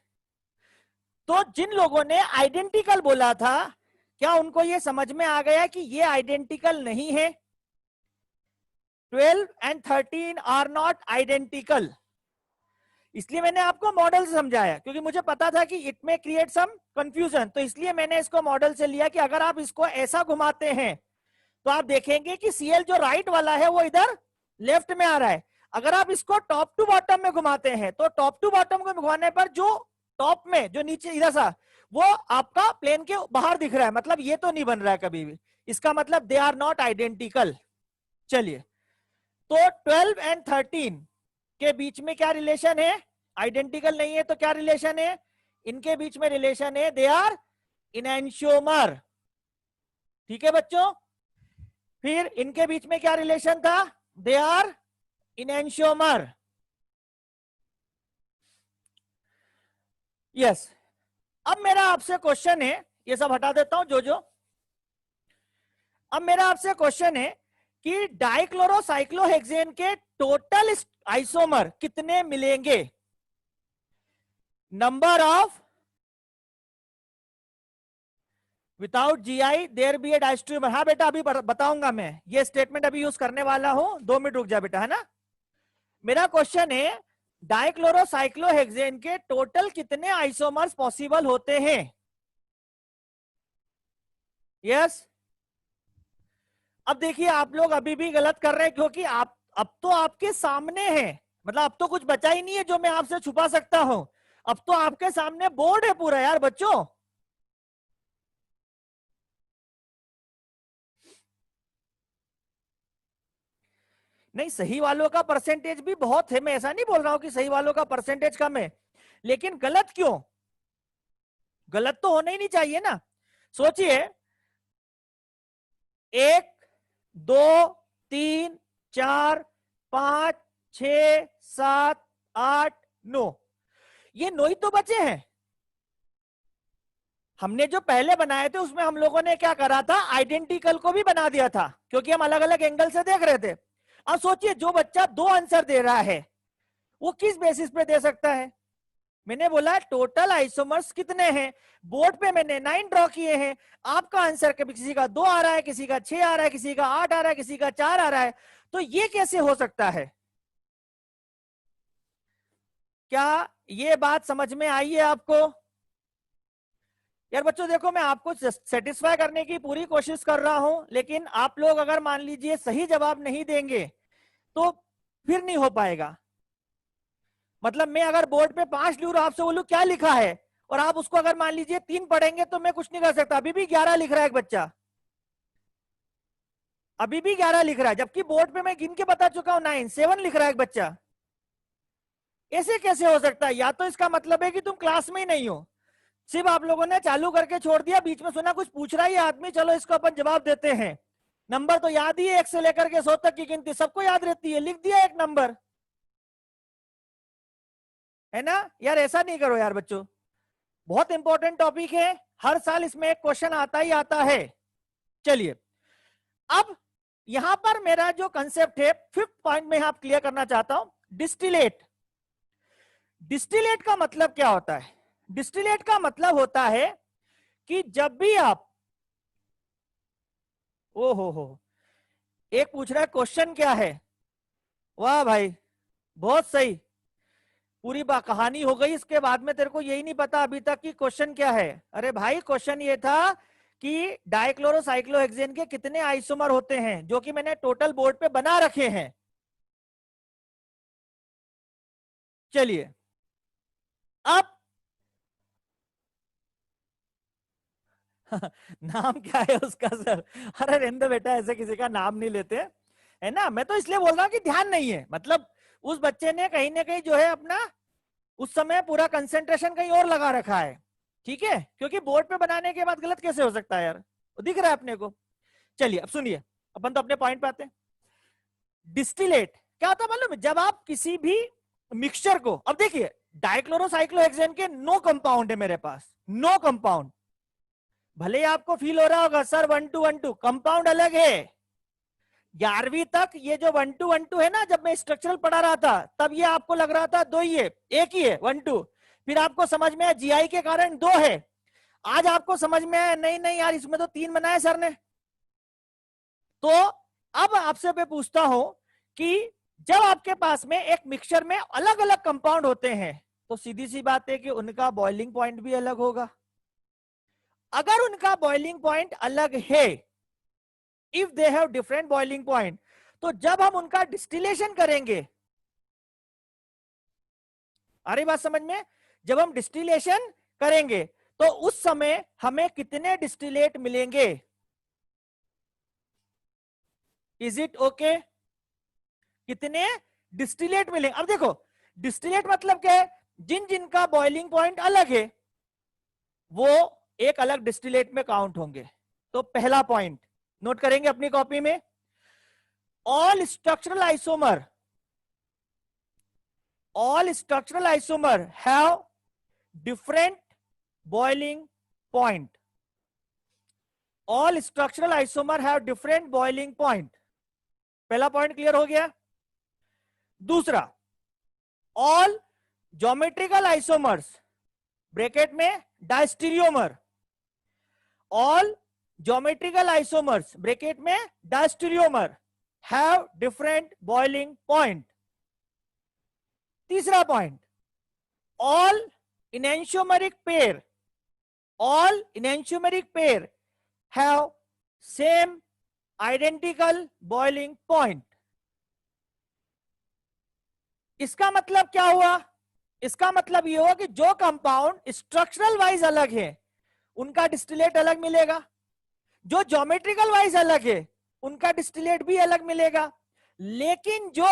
तो जिन लोगों ने आइडेंटिकल बोला था, क्या उनको ये समझ में आ गया कि ये आइडेंटिकल नहीं है? 12 एंड 13 आर नॉट आइडेंटिकल। इसलिए मैंने आपको मॉडल से समझाया, क्योंकि मुझे पता था कि इट में क्रिएट सम कंफ्यूजन। तो इसलिए मैंने इसको मॉडल से लिया कि अगर आप इसको ऐसा घुमाते हैं तो आप देखेंगे कि सीएल जो राइट वाला है वो इधर लेफ्ट में आ रहा है। अगर आप इसको टॉप टू बॉटम में घुमाते हैं तो टॉप टू बॉटम को घुमाने पर जो टॉप में जो नीचे इधर सा वो आपका प्लेन के बाहर दिख रहा है, मतलब ये तो नहीं बन रहा है कभी भी। इसका मतलब दे आर नॉट आइडेंटिकल। चलिए, तो 12 एंड 13 के बीच में क्या रिलेशन है? आइडेंटिकल नहीं है तो क्या रिलेशन है? इनके बीच में रिलेशन है, दे आर इनैंशियोमर। ठीक है बच्चों। फिर इनके बीच में क्या रिलेशन था? They are enantiomer. यस। अब मेरा आपसे क्वेश्चन है, ये सब हटा देता हूं जो अब मेरा आपसे क्वेश्चन है कि डाइक्लोरोसाइक्लोहेक्सेन के टोटल आइसोमर कितने मिलेंगे? Number of without GI there be a diastereomer. हाँ बेटा अभी बताऊंगा मैं, ये स्टेटमेंट अभी यूज करने वाला हूं, 2 मिनट रुक जा बेटा, है ना। मेरा क्वेश्चन है डाइक्लोरोसाइक्लोहेक्सेन के टोटल कितने आइसोमर्स पॉसिबल होते हैं? यस। अब देखिए आप लोग अभी भी गलत कर रहे हैं, क्योंकि आप अब तो आपके सामने है, मतलब अब तो कुछ बचा ही नहीं है जो मैं आपसे छुपा सकता हूं। अब तो आपके सामने बोर्ड है पूरा यार बच्चों। नहीं, सही वालों का परसेंटेज भी बहुत है, मैं ऐसा नहीं बोल रहा हूं कि सही वालों का परसेंटेज कम है, लेकिन गलत क्यों? गलत तो होना ही नहीं चाहिए ना। सोचिए, 1 2 3 4 5 6 7 8 9, ये 9 ही तो बचे हैं। हमने जो पहले बनाए थे उसमें हम लोगों ने क्या करा था, आइडेंटिकल को भी बना दिया था, क्योंकि हम अलग अलग एंगल से देख रहे थे। अब सोचिए जो बच्चा 2 आंसर दे रहा है वो किस बेसिस पे दे सकता है? मैंने बोला टोटल आइसोमर्स कितने हैं, बोर्ड पे मैंने 9 ड्रॉ किए हैं। आपका आंसर किसी का 2 आ रहा है, किसी का 6 आ रहा है, किसी का 8 आ रहा है, किसी का 4 आ रहा है। तो ये कैसे हो सकता है? क्या ये बात समझ में आई है आपको? यार बच्चों देखो, मैं आपको सेटिस्फाई करने की पूरी कोशिश कर रहा हूं, लेकिन आप लोग अगर मान लीजिए सही जवाब नहीं देंगे तो फिर नहीं हो पाएगा। मतलब मैं अगर बोर्ड पे 5 लिख रहा हूं, आपसे बोलूं क्या लिखा है, और आप उसको अगर मान लीजिए 3 पढ़ेंगे तो मैं कुछ नहीं कर सकता। अभी भी 11 लिख रहा है एक बच्चा, अभी भी 11 लिख रहा है, जबकि बोर्ड पे मैं गिन के बता चुका हूं 9 7 लिख रहा है एक बच्चा। ऐसे कैसे हो सकता है? या तो इसका मतलब है कि तुम क्लास में ही नहीं हो, सिर्फ आप लोगों ने चालू करके छोड़ दिया, बीच में सुना कुछ पूछ रहा है आदमी, चलो इसको अपन जवाब देते हैं। नंबर तो याद ही है, 1 से लेकर के 100 तक की गिनती सबको याद रहती है, लिख दिया एक नंबर, है ना। यार ऐसा नहीं करो यार बच्चों, बहुत इंपॉर्टेंट टॉपिक है, हर साल इसमें एक क्वेश्चन आता ही आता है। चलिए, अब यहां पर मेरा जो कंसेप्ट है 5th पॉइंट में आप क्लियर करना चाहता हूं, डिस्टिलेट। डिस्टिलेट का मतलब क्या होता है? डिस्टिलेट का मतलब होता है कि जब भी आप, ओ हो, एक पूछ रहा है क्वेश्चन क्या है। वाह भाई, बहुत सही, पूरी कहानी हो गई। इसके बाद में तेरे को यही नहीं पता अभी तक कि क्वेश्चन क्या है। अरे भाई क्वेश्चन ये था कि डाइक्लोरोसाइक्लोहेक्सेन के कितने आइसोमर होते हैं, जो कि मैंने टोटल बोर्ड पे बना रखे हैं। चलिए अब नाम क्या है उसका सर? अरे रहने दो बेटा, ऐसे किसी का नाम नहीं लेते है ना। मैं तो इसलिए बोल रहा हूँ कि ध्यान नहीं है, मतलब उस बच्चे ने कहीं ना कहीं जो है अपना उस समय पूरा कंसेंट्रेशन कहीं और लगा रखा है, ठीक है, क्योंकि बोर्ड पे बनाने के बाद गलत कैसे हो सकता है यार, वो दिख रहा है अपने को। चलिए अब सुनिए, अपन तो अपने पॉइंट पे आते हैं। डिस्टिलेट क्या होता है मालूम है? जब आप किसी भी मिक्सचर को, अब देखिए डाइक्लोरोसाइक्लोहेक्सेन के नो कंपाउंड है मेरे पास, नो कंपाउंड। भले ही आपको फील हो रहा होगा सर 1 2 1 2 कंपाउंड अलग है। 11वीं तक ये जो 1 2 1 2 है ना, जब मैं स्ट्रक्चरल पढ़ा रहा था तब ये आपको लग रहा था 2 ही है, एक ही है 1 2। फिर आपको समझ में आया जीआई के कारण 2 है। आज आपको समझ में आया नहीं नहीं यार इसमें तो 3 बनाए सर ने। तो अब आपसे मैं पूछता हूं कि जब आपके पास में एक मिक्सचर में अलग अलग कंपाउंड होते हैं तो सीधी सी बात है कि उनका बॉइलिंग पॉइंट भी अलग होगा। अगर उनका बॉइलिंग पॉइंट अलग है, if they have different boiling point, तो जब हम उनका डिस्टिलेशन करेंगे, आ रही बात समझ में? जब हम डिस्टिलेशन करेंगे तो उस समय हमें कितने डिस्टिलेट मिलेंगे? Is it okay? कितने डिस्टिलेट मिलेंगे? अब देखो डिस्टिलेट मतलब क्या है, जिन जिनका बॉइलिंग पॉइंट अलग है वो एक अलग डिस्टिलेट में काउंट होंगे। तो पहला पॉइंट नोट करेंगे अपनी कॉपी में, all structural isomer have different boiling point. All structural isomer have different boiling point. पहला पॉइंट क्लियर हो गया। दूसरा, ऑल ज्योमेट्रिकल आइसोमर्स ब्रैकेट में diastereomer, all geometrical isomers bracket में diastereomer have different boiling point. तीसरा point, all enantiomeric pair have same identical boiling point। इसका मतलब क्या हुआ? इसका मतलब ये हुआ कि जो कंपाउंड स्ट्रक्चरल वाइज अलग है उनका डिस्टिलेट अलग मिलेगा, जो ज्योमेट्रिकल वाइज अलग है उनका डिस्टिलेट भी अलग मिलेगा, लेकिन जो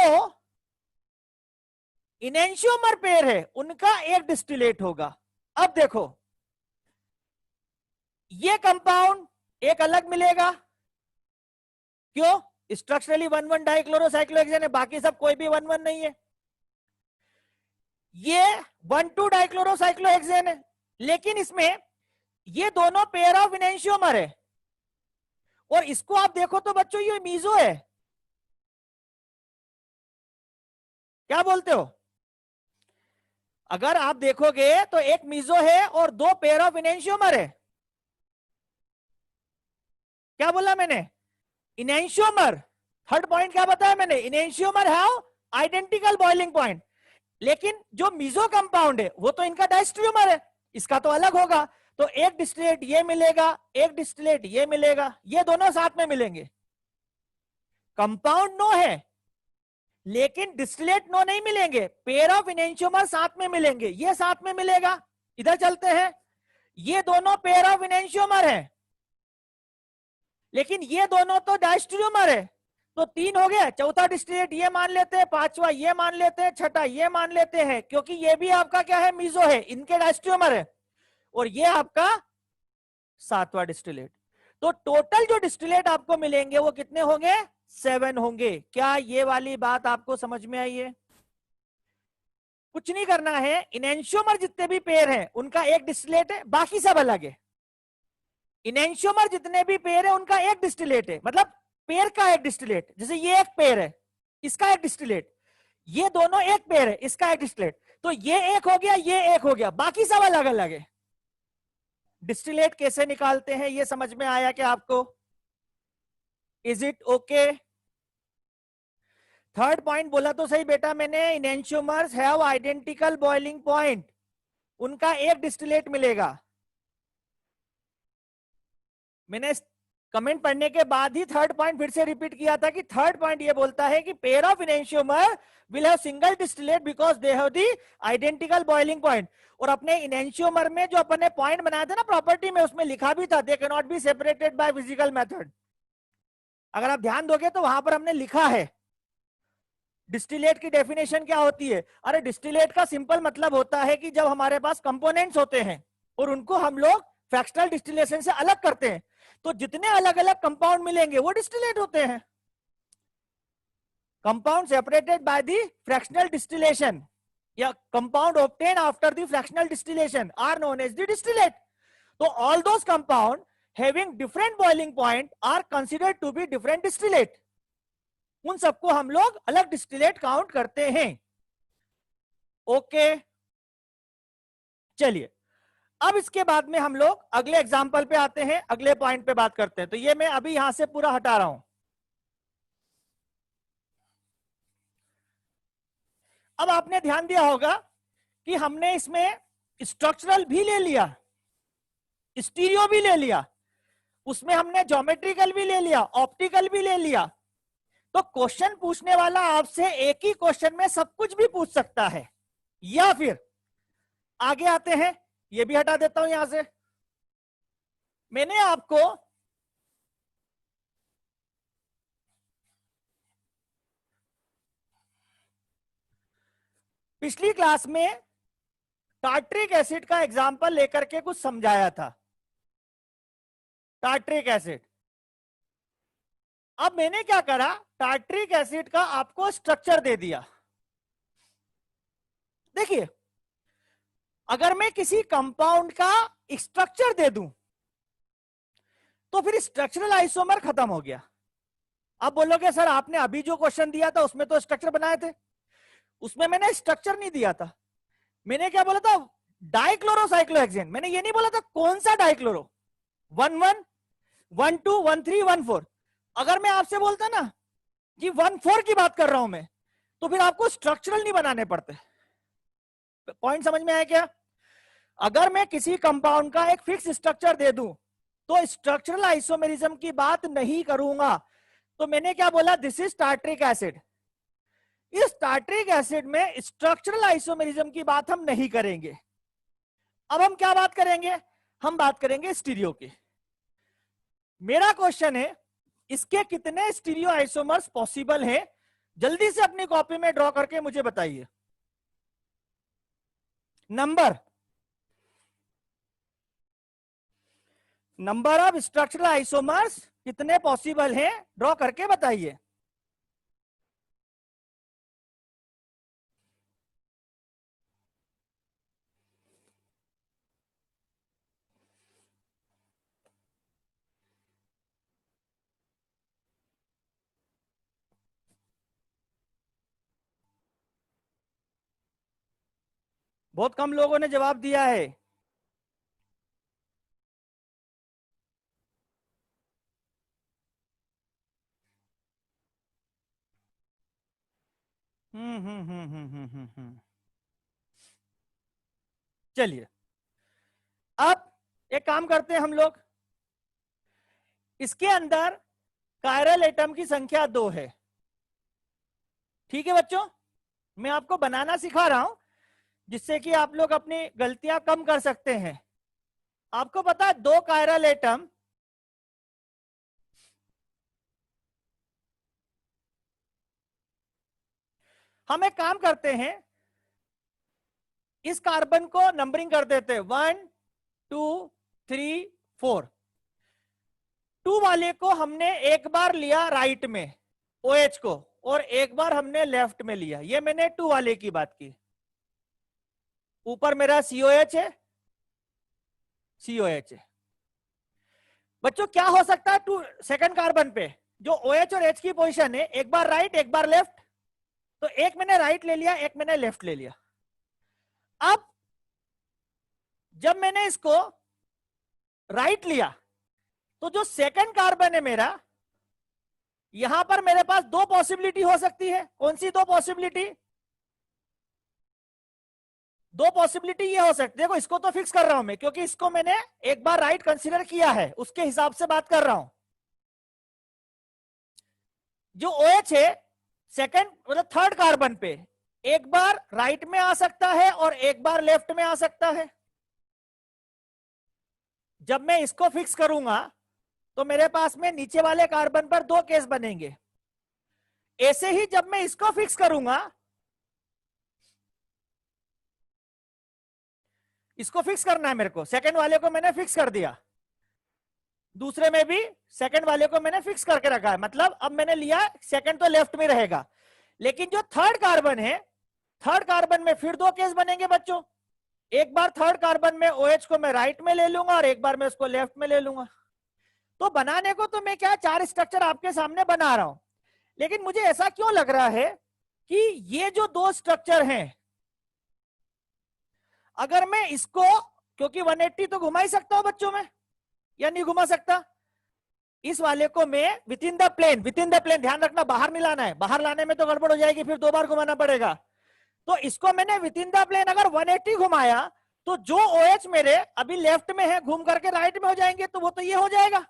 इनेंशियोमर पेयर है उनका एक डिस्टिलेट होगा। अब देखो ये कंपाउंड एक अलग मिलेगा, क्यों? स्ट्रक्चरली 1 1 डाइक्लोरोसाइक्लोहेक्सेन है, बाकी सब कोई भी 1 1 नहीं है। ये 1 2 डाइक्लोरोसाइक्लोहेक्सेन है, लेकिन इसमें ये दोनों पेयर ऑफ इनेंशियोमर है। और इसको आप देखो तो बच्चों ये मीजो है, क्या बोलते हो? अगर आप देखोगे तो एक मीजो है और 2 पेयर ऑफ इनेंशियोमर है। क्या बोला मैंने? इनेंशियोमर। थर्ड पॉइंट क्या बताया मैंने? Enantiomer have identical boiling point. लेकिन जो मीजो कंपाउंड है वो तो इनका डायस्ट्रियोमर है, इसका तो अलग होगा। तो एक डिस्टिलेट ये मिलेगा, एक डिस्टिलेट ये मिलेगा, ये दोनों साथ में मिलेंगे। कंपाउंड नो है लेकिन डिस्टिलेट नो नहीं मिलेंगे, पेयर ऑफ इनेंशियोमर साथ में मिलेंगे, ये साथ में मिलेगा। इधर चलते हैं, ये दोनों पेयर ऑफ इनेंशियोमर है लेकिन ये दोनों तो डायस्ट्रियोमर है। तो 3 हो गया, चौथा डिस्टिलेट ये मान लेते हैं, पांचवा ये मान लेते हैं, छठा ये मान लेते हैं, क्योंकि ये भी आपका क्या है? मीजो है, इनके डायस्ट्रियोमर है। और ये आपका 7वां डिस्टिलेट। तो टोटल जो डिस्टिलेट आपको मिलेंगे वो कितने होंगे? 7 होंगे। क्या ये वाली बात आपको समझ में आई है? कुछ नहीं करना है, इनेंशियोमर जितने भी पेयर हैं उनका एक डिस्टिलेट है, बाकी सब अलग है। इनेंशियोमर जितने भी पेयर है उनका एक डिस्टिलेट है, मतलब पेयर का एक डिस्टिलेट। जैसे ये एक पेयर है, इसका एक डिस्टिलेट, ये दोनों एक पेयर है, इसका एक डिस्टिलेट। तो ये एक हो गया, ये एक हो गया, बाकी सब अलग अलग है। डिस्टिलेट कैसे निकालते हैं ये समझ में आया क्या आपको? Is it okay? Third point बोला तो सही बेटा मैंने, enantiomers have identical boiling point, उनका एक डिस्टिलेट मिलेगा। मैंने कमेंट पढ़ने के बाद ही थर्ड पॉइंट फिर से रिपीट किया था कि थर्ड पॉइंट ये बोलता है कि pair of enantiomer will have single distillate because they have the identical boiling point. और अपने इनेंशियोमर में जो अपने पॉइंट बनाया था ना प्रॉपर्टी में, उसमें लिखा भी था they can not be separated by physical method. अगर आप ध्यान दोगे तो वहां पर हमने लिखा है डिस्टिलेट की डेफिनेशन क्या होती है। अरे डिस्टिलेट का सिंपल मतलब होता है कि जब हमारे पास कंपोनेंट्स होते हैं और उनको हम लोग फ्रैक्शनल डिस्टिलेशन से अलग करते हैं, तो जितने अलग अलग कंपाउंड मिलेंगे वो डिस्टिलेट होते हैं। Compound separated by the fractional distillation या compound obtain after the fractional distillation are known as the distillate. तो all those compound having different boiling point are considered to be different distillate. उन सबको हम लोग अलग डिस्टिलेट काउंट करते हैं। ओके चलिए, अब इसके बाद में हम लोग अगले एग्जाम्पल पे आते हैं, अगले पॉइंट पे बात करते हैं। तो ये मैं अभी यहां से पूरा हटा रहा हूं। अब आपने ध्यान दिया होगा कि हमने इसमें स्ट्रक्चरल भी ले लिया, स्टीरियो भी ले लिया, उसमें हमने ज्योमेट्रिकल भी ले लिया, ऑप्टिकल भी ले लिया। तो क्वेश्चन पूछने वाला आपसे एक ही क्वेश्चन में सब कुछ भी पूछ सकता है। या फिर आगे आते हैं, ये भी हटा देता हूं यहां से। मैंने आपको पिछली क्लास में टार्ट्रिक एसिड का एग्जाम्पल लेकर के कुछ समझाया था, टार्ट्रिक एसिड। अब मैंने क्या करा, टार्ट्रिक एसिड का आपको स्ट्रक्चर दे दिया। देखिए, अगर मैं किसी कंपाउंड का स्ट्रक्चर दे दूं तो फिर स्ट्रक्चरल आइसोमर खत्म हो गया। अब बोलोगे सर आपने अभी जो क्वेश्चन दिया था उसमें तो स्ट्रक्चर बनाए थे, उसमें मैंने स्ट्रक्चर नहीं दिया था। मैंने क्या बोला था, डाइक्लोरोसाइक्लोहेक्सेन। मैंने ये नहीं बोला था कौन सा डाइक्लोरो, 1,1, 1,2, 1,3, 1,4। अगर मैं आपसे बोलता ना कि 1,4 की बात कर रहा हूं मैं, तो फिर आपको स्ट्रक्चरल नहीं बनाने पड़ते। पॉइंट समझ में आया क्या? अगर मैं किसी कंपाउंड का एक फिक्स स्ट्रक्चर दे दूं तो स्ट्रक्चरल आइसोमेरिज्म की बात नहीं करूंगा। तो मैंने क्या बोला, दिस इज टार्ट्रिक एसिड। इस टार्ट्रिक एसिड में स्ट्रक्चरल आइसोमेरिज्म की बात हम नहीं करेंगे। अब हम क्या बात करेंगे, हम बात करेंगे स्टीरियो की। मेरा क्वेश्चन है इसके कितने स्टीरियो आइसोमर्स पॉसिबल हैं, जल्दी से अपनी कॉपी में ड्रॉ करके मुझे बताइए। नंबर ऑफ स्ट्रक्चरल आइसोमर्स कितने पॉसिबल हैं, ड्रॉ करके बताइए। बहुत कम लोगों ने जवाब दिया है। चलिए, अब एक काम करते हैं हम लोग, इसके अंदर कायरल एटम की संख्या 2 है। ठीक है बच्चों, मैं आपको बनाना सिखा रहा हूं जिससे कि आप लोग अपनी गलतियां कम कर सकते हैं। आपको पता है 2 कायरल एटम हम एक काम करते हैं, इस कार्बन को नंबरिंग कर देते हैं 1 2 3 4। 2 वाले को हमने एक बार लिया राइट में OH को, और एक बार हमने लेफ्ट में लिया। ये मैंने 2 वाले की बात की। ऊपर मेरा COH है, COH है। बच्चों क्या हो सकता है 2 सेकंड कार्बन पे जो OH और H की पोजीशन है, एक बार राइट एक बार लेफ्ट। तो एक मैंने राइट ले लिया, एक मैंने लेफ्ट ले लिया। अब जब मैंने इसको राइट लिया तो जो सेकंड कार्बन है मेरा, यहां पर मेरे पास दो पॉसिबिलिटी हो सकती है। कौन सी दो पॉसिबिलिटी? दो पॉसिबिलिटी ये हो सकती है, देखो इसको तो फिक्स कर रहा हूं मैं क्योंकि इसको मैंने एक बार राइट कंसीडर किया है, उसके हिसाब से बात कर रहा हूं। जो OH है सेकंड मतलब थर्ड कार्बन पे एक बार राइट में आ सकता है और एक बार लेफ्ट में आ सकता है। जब मैं इसको फिक्स करूंगा तो मेरे पास में नीचे वाले कार्बन पर दो केस बनेंगे। ऐसे ही जब मैं इसको फिक्स करूंगा, इसको फिक्स करना है मेरे को, सेकंड वाले को मैंने फिक्स कर दिया, दूसरे में भी सेकंड वाले को मैंने फिक्स करके रखा है, मतलब अब मैंने लिया सेकंड तो लेफ्ट में रहेगा। लेकिन जो थर्ड कार्बन है, थर्ड कार्बन में फिर दो केस बनेंगे बच्चों। एक बार थर्ड कार्बन में OH को मैं राइट में ले लूंगा और एक बार मैं उसको लेफ्ट में ले लूंगा। तो बनाने को तो मैं क्या चार स्ट्रक्चर आपके सामने बना रहा हूं, लेकिन मुझे ऐसा क्यों लग रहा है कि ये जो दो स्ट्रक्चर हैं, अगर मैं इसको, क्योंकि 180 तो घुमा ही सकता हूं बच्चों में या नहीं घुमा सकता, इस वाले को मैं within the plane, within the plane ध्यान रखना, बाहर नहीं लाना है, बाहर लाने में तो गड़बड़ हो जाएगी, फिर दो बार घुमाना पड़ेगा। तो इसको मैंने विद इन द प्लेन अगर 180 घुमाया तो जो OH मेरे अभी लेफ्ट में है घूम करके राइट में हो जाएंगे, तो वो तो ये हो जाएगा।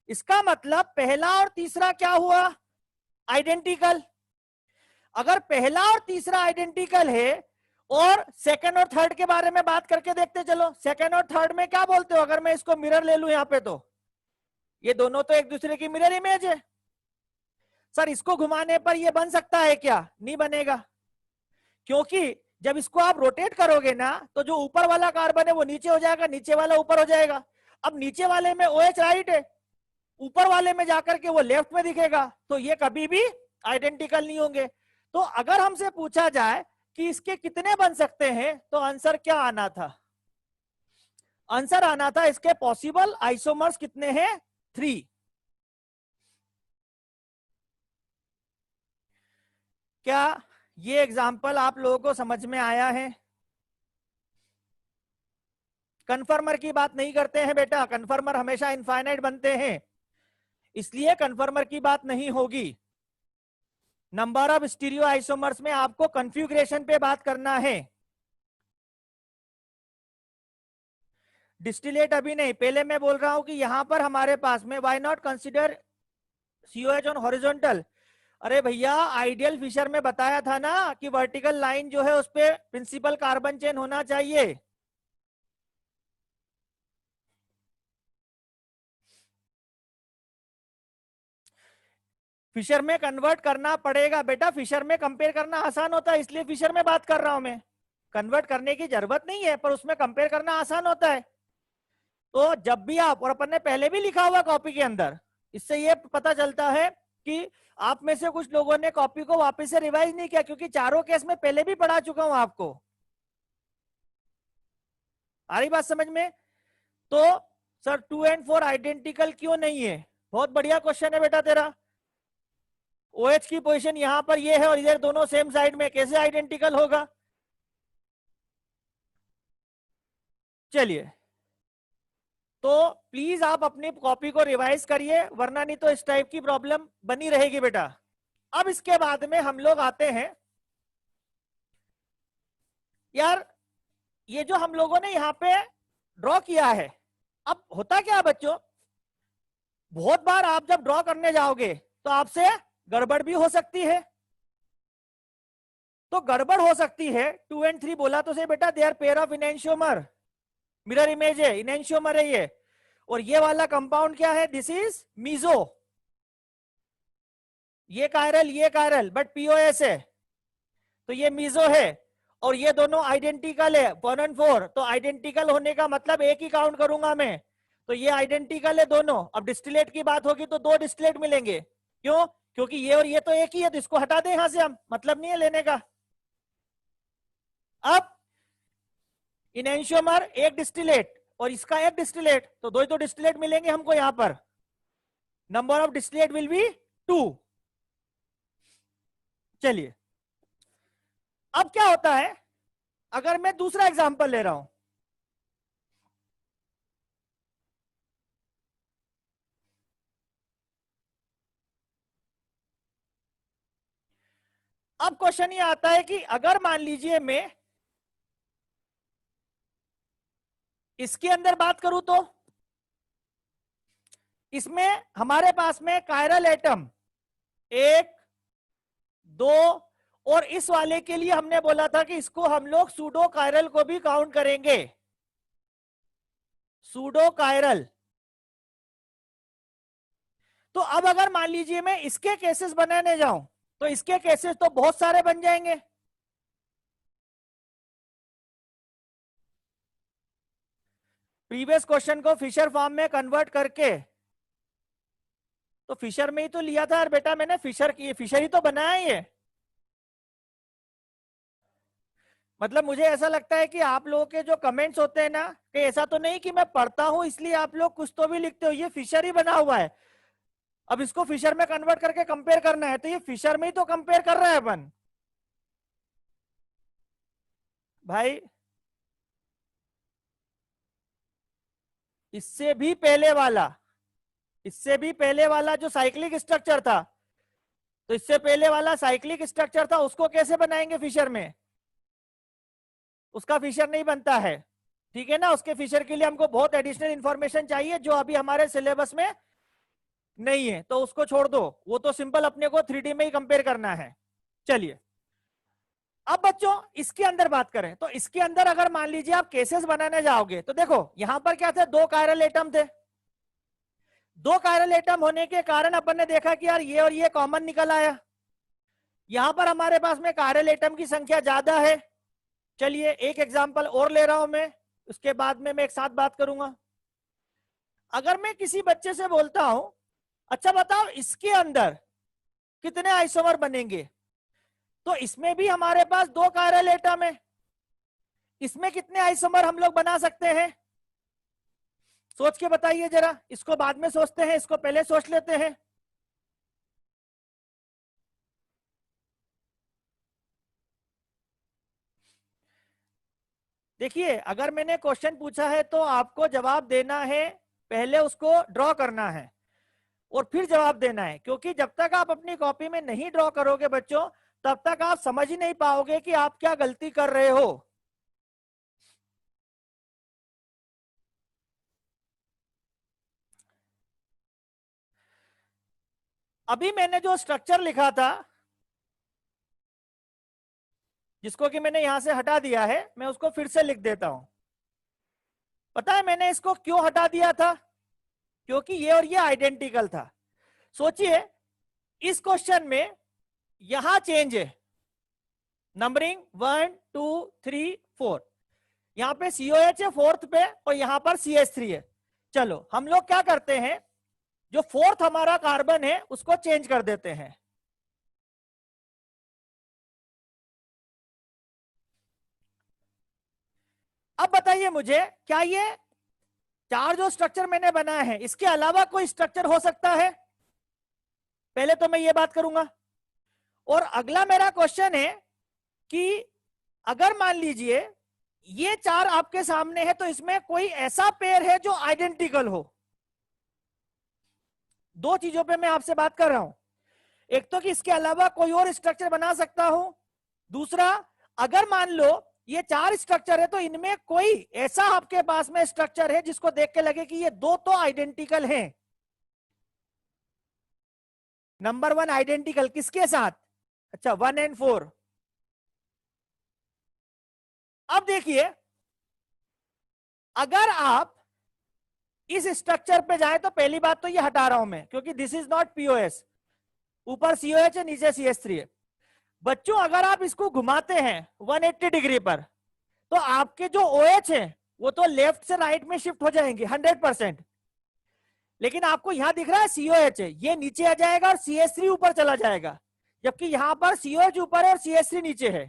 इसका मतलब पहला और तीसरा क्या हुआ? आइडेंटिकल। अगर पहला और तीसरा आइडेंटिकल है, और सेकंड और थर्ड के बारे में बात करके देखते चलो, सेकंड और थर्ड में क्या बोलते हो? अगर मैं इसको मिरर ले लूं यहां पे, तो ये दोनों तो एक दूसरे की मिरर इमेज है। सर इसको घुमाने पर ये बन सकता है क्या? नहीं बनेगा, क्योंकि जब इसको आप रोटेट करोगे ना तो जो ऊपर वाला कार्बन है वो नीचे हो जाएगा, नीचे वाला ऊपर हो जाएगा। अब नीचे वाले में OH राइट है, ऊपर वाले में जाकर के वो लेफ्ट में दिखेगा, तो ये कभी भी आइडेंटिकल नहीं होंगे। तो अगर हमसे पूछा जाए कि इसके कितने बन सकते हैं, तो आंसर क्या आना था? आंसर आना था इसके पॉसिबल आइसोमर्स कितने हैं? 3। क्या ये एग्जाम्पल आप लोगों को समझ में आया है? कन्फर्मर की बात नहीं करते हैं बेटा, कन्फर्मर हमेशा इनफाइनाइट बनते हैं, इसलिए कन्फर्मर की बात नहीं होगी। नंबर ऑफ स्टीरियो आइसोमर्स में आपको कॉन्फ़िगरेशन पे बात करना है, डिस्टिलेट अभी नहीं। पहले मैं बोल रहा हूं कि यहां पर हमारे पास में why not consider COH on horizontal. अरे भैया आइडियल फिशर में बताया था ना कि वर्टिकल लाइन जो है उस पे प्रिंसिपल कार्बन चेन होना चाहिए। फिशर में कन्वर्ट करना पड़ेगा बेटा, फिशर में कंपेयर करना आसान होता है, इसलिए फिशर में बात कर रहा हूं मैं। कन्वर्ट करने की जरूरत नहीं है, पर उसमें कंपेयर करना आसान होता है। तो जब भी आप, और अपन ने पहले भी लिखा हुआ कॉपी के अंदर, इससे ये पता चलता है कि आप में से कुछ लोगों ने कॉपी को वापस से रिवाइज नहीं किया, क्योंकि चारों केस में पहले भी पढ़ा चुका हूं आपको। आ रही बात समझ में? तो सर 2 and 4 आइडेंटिकल क्यों नहीं है? बहुत बढ़िया क्वेश्चन है बेटा तेरा। OH की पोजीशन यहां पर ये है और इधर दोनों सेम साइड में, कैसे आइडेंटिकल होगा? चलिए, तो प्लीज आप अपनी कॉपी को रिवाइज करिए, वरना नहीं तो इस टाइप की प्रॉब्लम बनी रहेगी बेटा। अब इसके बाद में हम लोग आते हैं, यार ये जो हम लोगों ने यहाँ पे ड्रॉ किया है, अब होता क्या है बच्चों, बहुत बार आप जब ड्रॉ करने जाओगे तो आपसे गड़बड़ भी हो सकती है। तो गड़बड़ हो सकती है, 2 and 3 बोला तो सही बेटा, they are pair of enantiomer, mirror image है, इनैंशियोमर है ये। और ये वाला कंपाउंड क्या है? This is meso. ये कायरल बट POS है, तो ये मीजो है। और ये दोनों आइडेंटिकल है 1 and 4, तो आइडेंटिकल होने का मतलब एक ही काउंट करूंगा मैं, तो ये आइडेंटिकल है दोनों। अब डिस्टिलेट की बात होगी तो दो डिस्टिलेट मिलेंगे, क्यों? क्योंकि ये और ये तो एक ही है, तो इसको हटा दें यहां से, हम मतलब नहीं है लेने का। अब इनैंशियोमर एक डिस्टिलेट और इसका एक डिस्टिलेट, तो दो ही तो डिस्टिलेट मिलेंगे हमको यहां पर। Number of distillate will be 2। चलिए, अब क्या होता है अगर मैं दूसरा एग्जांपल ले रहा हूं, अब क्वेश्चन ये आता है कि अगर मान लीजिए मैं इसके अंदर बात करूं तो इसमें हमारे पास में कायरल एटम 1, 2 और इस वाले के लिए हमने बोला था कि इसको हम लोग सूडो कायरल को भी काउंट करेंगे, सूडो कायरल। तो अब अगर मान लीजिए मैं इसके केसेस बनाने जाऊं तो इसके केसेस तो बहुत सारे बन जाएंगे। प्रीवियस क्वेश्चन को फिशर फॉर्म में कन्वर्ट करके, तो फिशर में ही तो लिया था यार बेटा मैंने, फिशर ही तो बनाया ये। मतलब मुझे ऐसा लगता है कि आप लोगों के जो कमेंट्स होते हैं ना, कि ऐसा तो नहीं कि मैं पढ़ता हूं इसलिए आप लोग कुछ तो भी लिखते हो, ये फिशर ही बना हुआ है। अब इसको फिशर में कन्वर्ट करके कंपेयर करना है तो ये फिशर में ही तो कंपेयर कर रहे हैं अपन भाई। इससे भी पहले वाला, इससे भी पहले वाला जो साइक्लिक स्ट्रक्चर था, तो इससे पहले वाला साइक्लिक स्ट्रक्चर था, उसको कैसे बनाएंगे फिशर में? उसका फिशर नहीं बनता है, ठीक है ना। उसके फिशर के लिए हमको बहुत एडिशनल इंफॉर्मेशन चाहिए जो अभी हमारे सिलेबस में नहीं है, तो उसको छोड़ दो, वो तो सिंपल अपने को 3D में ही कंपेयर करना है। चलिए अब बच्चों इसके अंदर बात करें तो इसके अंदर अगर मान लीजिए आप केसेस बनाने जाओगे तो देखो यहां पर क्या थे, 2 कायरल एटम थे। 2 कायरल एटम होने के कारण अपन ने देखा कि यार ये और ये कॉमन निकल आया। यहां पर हमारे पास में कायरल एटम की संख्या ज्यादा है। चलिए एक एग्जांपल और ले रहा हूं मैं, उसके बाद में मैं एक साथ बात करूंगा। अगर मैं किसी बच्चे से बोलता हूं अच्छा बताओ इसके अंदर कितने आइसोमर बनेंगे, तो इसमें भी हमारे पास 2 कायरल एटम है, इसमें कितने आइसोमर हम लोग बना सकते हैं? सोच के बताइए जरा, इसको बाद में सोचते हैं, इसको पहले सोच लेते हैं। देखिए अगर मैंने क्वेश्चन पूछा है तो आपको जवाब देना है, पहले उसको ड्रॉ करना है और फिर जवाब देना है, क्योंकि जब तक आप अपनी कॉपी में नहीं ड्रॉ करोगे बच्चों तब तक आप समझ ही नहीं पाओगे कि आप क्या गलती कर रहे हो। अभी मैंने जो स्ट्रक्चर लिखा था, जिसको कि मैंने यहां से हटा दिया है, मैं उसको फिर से लिख देता हूं। पता है मैंने इसको क्यों हटा दिया था? क्योंकि ये और ये आइडेंटिकल था। सोचिए इस क्वेश्चन में यहां चेंज है, नंबरिंग 1 2 3 4, यहां पे COH है 4th पे और यहां पर CH3 है। चलो हम लोग क्या करते हैं, जो 4th हमारा कार्बन है उसको चेंज कर देते हैं। अब बताइए मुझे, क्या ये 4 जो स्ट्रक्चर मैंने बनाया है इसके अलावा कोई स्ट्रक्चर हो सकता है? पहले तो मैं ये बात करूंगा। और अगला मेरा क्वेश्चन है कि अगर मान लीजिए ये 4 आपके सामने है तो इसमें कोई ऐसा पेयर है जो आइडेंटिकल हो। 2 चीजों पे मैं आपसे बात कर रहा हूं, एक तो कि इसके अलावा कोई और स्ट्रक्चर बना सकता हूं, दूसरा अगर मान लो ये 4 स्ट्रक्चर है तो इनमें कोई ऐसा आपके पास में स्ट्रक्चर है जिसको देख के लगे कि ये 2 तो आइडेंटिकल हैं। नंबर 1 आइडेंटिकल किसके साथ? अच्छा 1 और 4। अब देखिए अगर आप इस स्ट्रक्चर पे जाए तो पहली बात तो ये हटा रहा हूं मैं क्योंकि दिस इज नॉट POS, ऊपर COH है नीचे CH3 है। बच्चों अगर आप इसको घुमाते हैं 180 डिग्री पर तो आपके जो OH है वो तो लेफ्ट से राइट में शिफ्ट हो जाएंगे 100%। लेकिन आपको यहां दिख रहा है COH है, ये नीचे आ जाएगा और CH3 ऊपर चला जाएगा, जबकि यहां पर COH ऊपर है और CH3 नीचे है।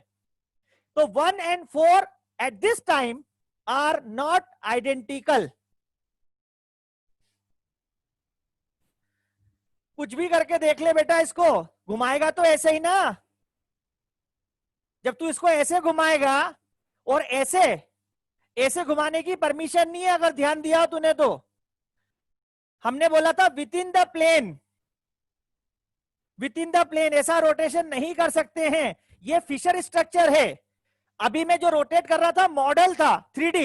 तो 1 और 4 at this time are not identical. कुछ भी करके देख ले बेटा, इसको घुमाएगा तो ऐसे ही ना। जब तू इसको ऐसे घुमाएगा और ऐसे ऐसे घुमाने की परमिशन नहीं है, अगर ध्यान दिया तूने तो हमने बोला था within the plane. Within the plane, ऐसा रोटेशन नहीं कर सकते हैं, ये फिशर स्ट्रक्चर है। अभी मैं जो रोटेट कर रहा था मॉडल था 3D,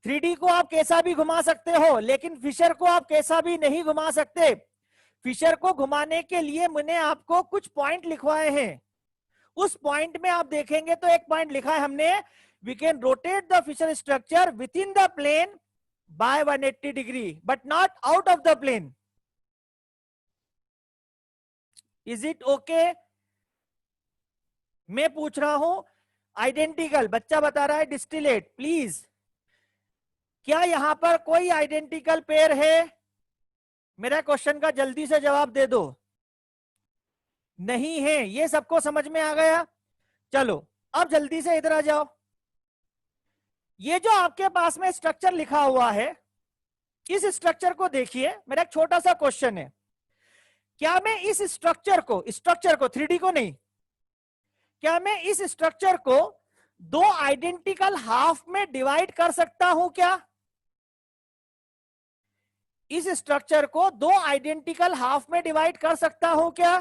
3D को आप कैसा भी घुमा सकते हो, लेकिन फिशर को आप कैसा भी नहीं घुमा सकते। फिशर को घुमाने के लिए मैंने आपको कुछ पॉइंट लिखवाए हैं, उस पॉइंट में आप देखेंगे तो एक पॉइंट लिखा है हमने, we can rotate the Fischer structure within the plane by 180 degree but not out of the plane. Is it okay? मैं पूछ रहा हूं आइडेंटिकल, बच्चा बता रहा है डिस्टिलेट, प्लीज क्या यहां पर कोई आइडेंटिकल पेयर है? मेरा क्वेश्चन का जल्दी से जवाब दे दो। नहीं है, ये सबको समझ में आ गया? चलो अब जल्दी से इधर आ जाओ। ये जो आपके पास में स्ट्रक्चर लिखा हुआ है, इस स्ट्रक्चर को देखिए। मेरा एक छोटा सा क्वेश्चन है, क्या मैं इस स्ट्रक्चर को 3D को नहीं, क्या मैं इस स्ट्रक्चर को दो आइडेंटिकल हाफ में डिवाइड कर सकता हूं क्या? इस स्ट्रक्चर को दो आइडेंटिकल हाफ में डिवाइड कर सकता हूं क्या?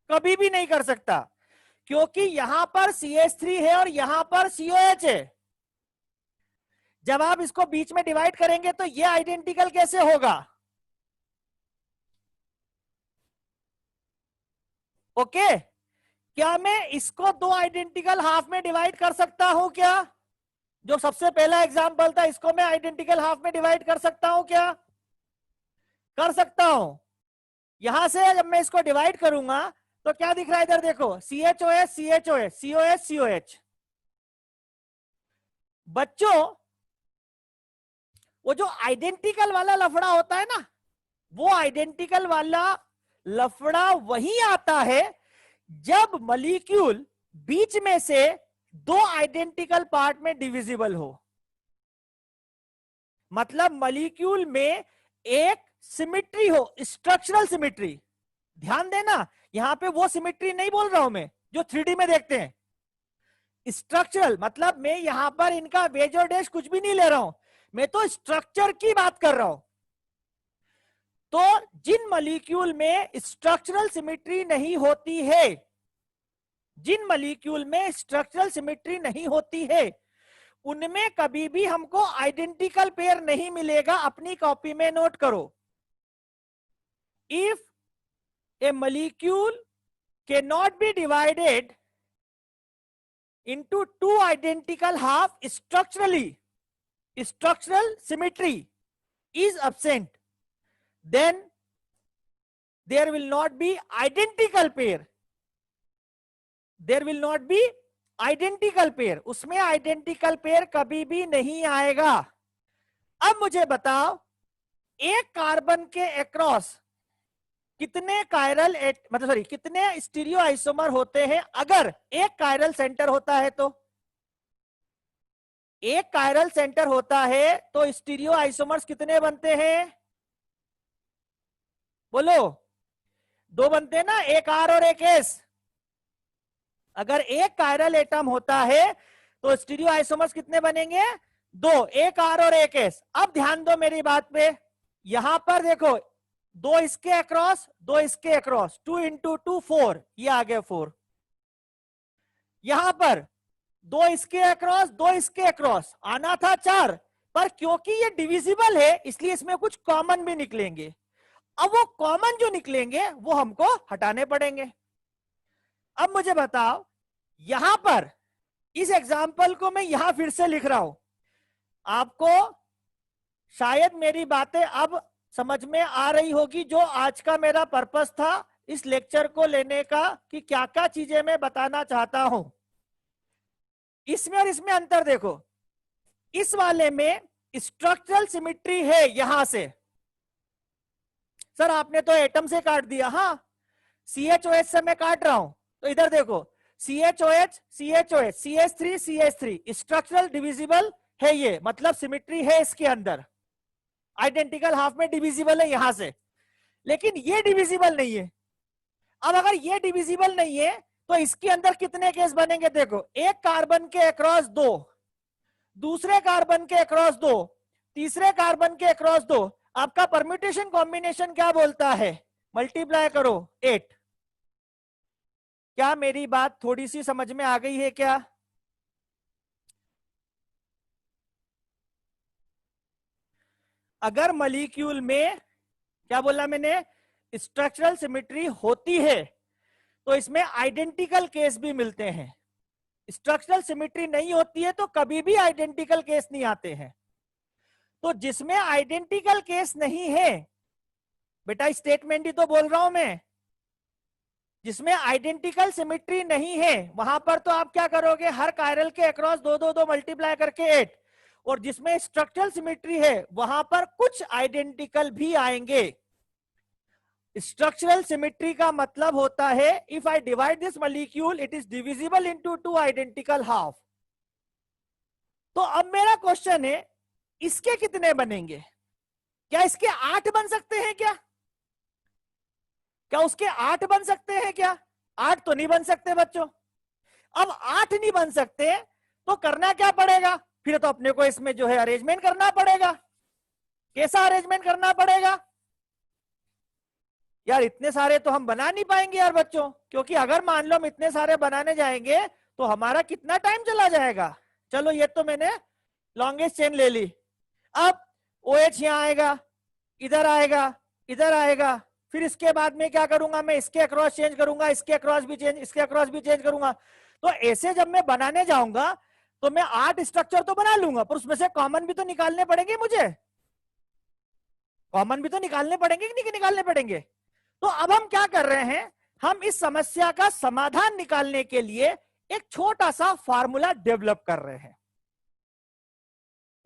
कभी भी नहीं कर सकता, क्योंकि यहां पर CH3 है और यहां पर COH है। जब आप इसको बीच में डिवाइड करेंगे तो ये आइडेंटिकल कैसे होगा? ओके, क्या मैं इसको दो आइडेंटिकल हाफ में डिवाइड कर सकता हूं क्या? जो सबसे पहला एग्जांपल था, इसको मैं आइडेंटिकल हाफ में डिवाइड कर सकता हूं क्या? कर सकता हूं। यहां से जब मैं इसको डिवाइड करूंगा तो क्या दिख रहा है? इधर देखो, CHOH CHOH COH COH। बच्चों, वो जो आइडेंटिकल वाला लफड़ा होता है ना, वो आइडेंटिकल वाला लफड़ा वही आता है जब मॉलिक्यूल बीच में से दो आइडेंटिकल पार्ट में डिविजिबल हो। मतलब मॉलिक्यूल में एक सिमिट्री हो, स्ट्रक्चरल सिमिट्री। ध्यान देना, यहां पे वो सिमिट्री नहीं बोल रहा हूं मैं जो 3D में देखते हैं। स्ट्रक्चरल मतलब मैं यहां पर इनका वेज और डैश कुछ भी नहीं ले रहा हूं, मैं तो स्ट्रक्चर की बात कर रहा हूं। तो जिन मॉलिक्यूल में स्ट्रक्चरल सिमिट्री नहीं होती है, जिन मॉलिक्यूल में स्ट्रक्चरल सिमिट्री नहीं होती है, उनमें कभी भी हमको आइडेंटिकल पेयर नहीं मिलेगा। अपनी कॉपी में नोट करो, if A molecule can not B divided into two identical half structurally, structural symmetry is absent, then there will not be identical pair, there will not be identical pair, उसमें identical pair कभी भी नहीं आएगा। अब मुझे बताओ, एक कार्बन के अक्रॉस कितने कायरल मतलब सॉरी कितने स्टीरियो आइसोमर होते हैं? अगर एक कायरल सेंटर होता है तो, एक कायरल सेंटर होता है तो स्टीरियो आइसोमर्स कितने बनते हैं? बोलो, दो बनते हैं ना, एक R और एक S। अगर एक कायरल एटम होता है तो स्टीरियो आइसोमर्स कितने बनेंगे? दो, एक R और एक S। अब ध्यान दो मेरी बात पे, यहां पर देखो, दो इसके अक्रॉस, दो इसके अक्रॉस, 2 into 2 4, ये आ गया 4। यहां पर दो इसके अक्रॉस, दो इसके अक्रॉस, आना था 4, पर क्योंकि ये डिविजिबल है इसलिए इसमें कुछ कॉमन भी निकलेंगे। अब वो कॉमन जो निकलेंगे वो हमको हटाने पड़ेंगे। अब मुझे बताओ, यहां पर इस एग्जाम्पल को मैं यहां फिर से लिख रहा हूं, आपको शायद मेरी बातें अब समझ में आ रही होगी, जो आज का मेरा पर्पस था इस लेक्चर को लेने का, कि क्या क्या चीजें मैं बताना चाहता हूं। इसमें और इसमें अंतर देखो, इस वाले में स्ट्रक्चरल सिमिट्री है यहां से। सर आपने तो एटम से काट दिया। हाँ, CHOH से मैं काट रहा हूं, तो इधर देखो, CHOH CHOH CH3 CH3 structural divisible है, ये मतलब सिमिट्री है इसके अंदर, आइडेंटिकल हाफ में डिविजिबल है यहां से, लेकिन ये डिविजिबल नहीं है। अब अगर ये डिविजिबल नहीं है तो इसके अंदर कितने केस बनेंगे? देखो, एक कार्बन के अक्रॉस दो, दूसरे कार्बन के अक्रॉस दो, तीसरे कार्बन के अक्रॉस दो। आपका परम्यूटेशन कॉम्बिनेशन क्या बोलता है? मल्टीप्लाई करो 8। क्या मेरी बात थोड़ी सी समझ में आ गई है क्या? अगर मॉलिक्यूल में, क्या बोला मैंने, स्ट्रक्चरल सिमेट्री होती है तो इसमें आइडेंटिकल केस भी मिलते हैं। स्ट्रक्चरल सिमेट्री नहीं होती है तो कभी भी आइडेंटिकल केस नहीं आते हैं। तो जिसमें आइडेंटिकल केस नहीं है, बेटा स्टेटमेंट ही तो बोल रहा हूं मैं, जिसमें आइडेंटिकल सिमेट्री नहीं है वहां पर तो आप क्या करोगे, हर कायरल के अक्रॉस दो दो दो मल्टीप्लाई करके 8। और जिसमें स्ट्रक्चरल सिमेट्री है वहां पर कुछ आइडेंटिकल भी आएंगे। स्ट्रक्चरल सिमेट्री का मतलब होता है if I divide this molecule it is divisible into two identical half. तो अब मेरा क्वेश्चन है, इसके कितने बनेंगे? क्या इसके 8 बन सकते हैं क्या? क्या उसके 8 बन सकते हैं क्या? 8 तो नहीं बन सकते बच्चों। अब 8 नहीं बन सकते तो करना क्या पड़ेगा? फिर तो अपने को इसमें जो है अरेंजमेंट करना पड़ेगा। कैसा अरेंजमेंट करना पड़ेगा? यार इतने सारे तो हम बना नहीं पाएंगे यार बच्चों, क्योंकि अगर मान लो हम इतने सारे बनाने जाएंगे तो हमारा कितना टाइम चला जाएगा। चलो ये तो मैंने लॉन्गेस्ट चेन ले ली। अब OH यहां आएगा, इधर आएगा, इधर आएगा, फिर इसके बाद में क्या करूंगा मैं, इसके अक्रॉस चेंज करूंगा, इसके अक्रॉस भी चेंज, इसके अक्रॉस भी चेंज करूंगा। तो ऐसे जब मैं बनाने जाऊंगा तो मैं 8 स्ट्रक्चर तो बना लूंगा, पर उसमें से कॉमन भी तो निकालने पड़ेंगे मुझे। कॉमन भी तो निकालने पड़ेंगे कि नहीं निकालने पड़ेंगे? तो अब हम क्या कर रहे हैं, हम इस समस्या का समाधान निकालने के लिए एक छोटा सा फार्मूला डेवलप कर रहे हैं।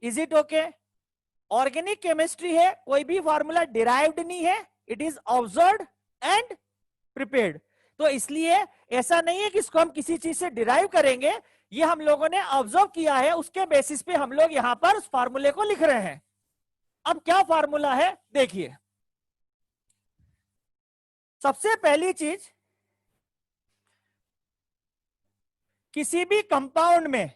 Is it okay? Organic chemistry है, कोई भी फार्मूला डिराइव्ड नहीं है, it is observed and prepared. तो इसलिए ऐसा नहीं है कि इसको हम किसी चीज से डिराइव करेंगे, ये हम लोगों ने ऑब्जर्व किया है, उसके बेसिस पे हम लोग यहां पर उस फार्मूले को लिख रहे हैं। अब क्या फार्मूला है देखिए। सबसे पहली चीज, किसी भी कंपाउंड में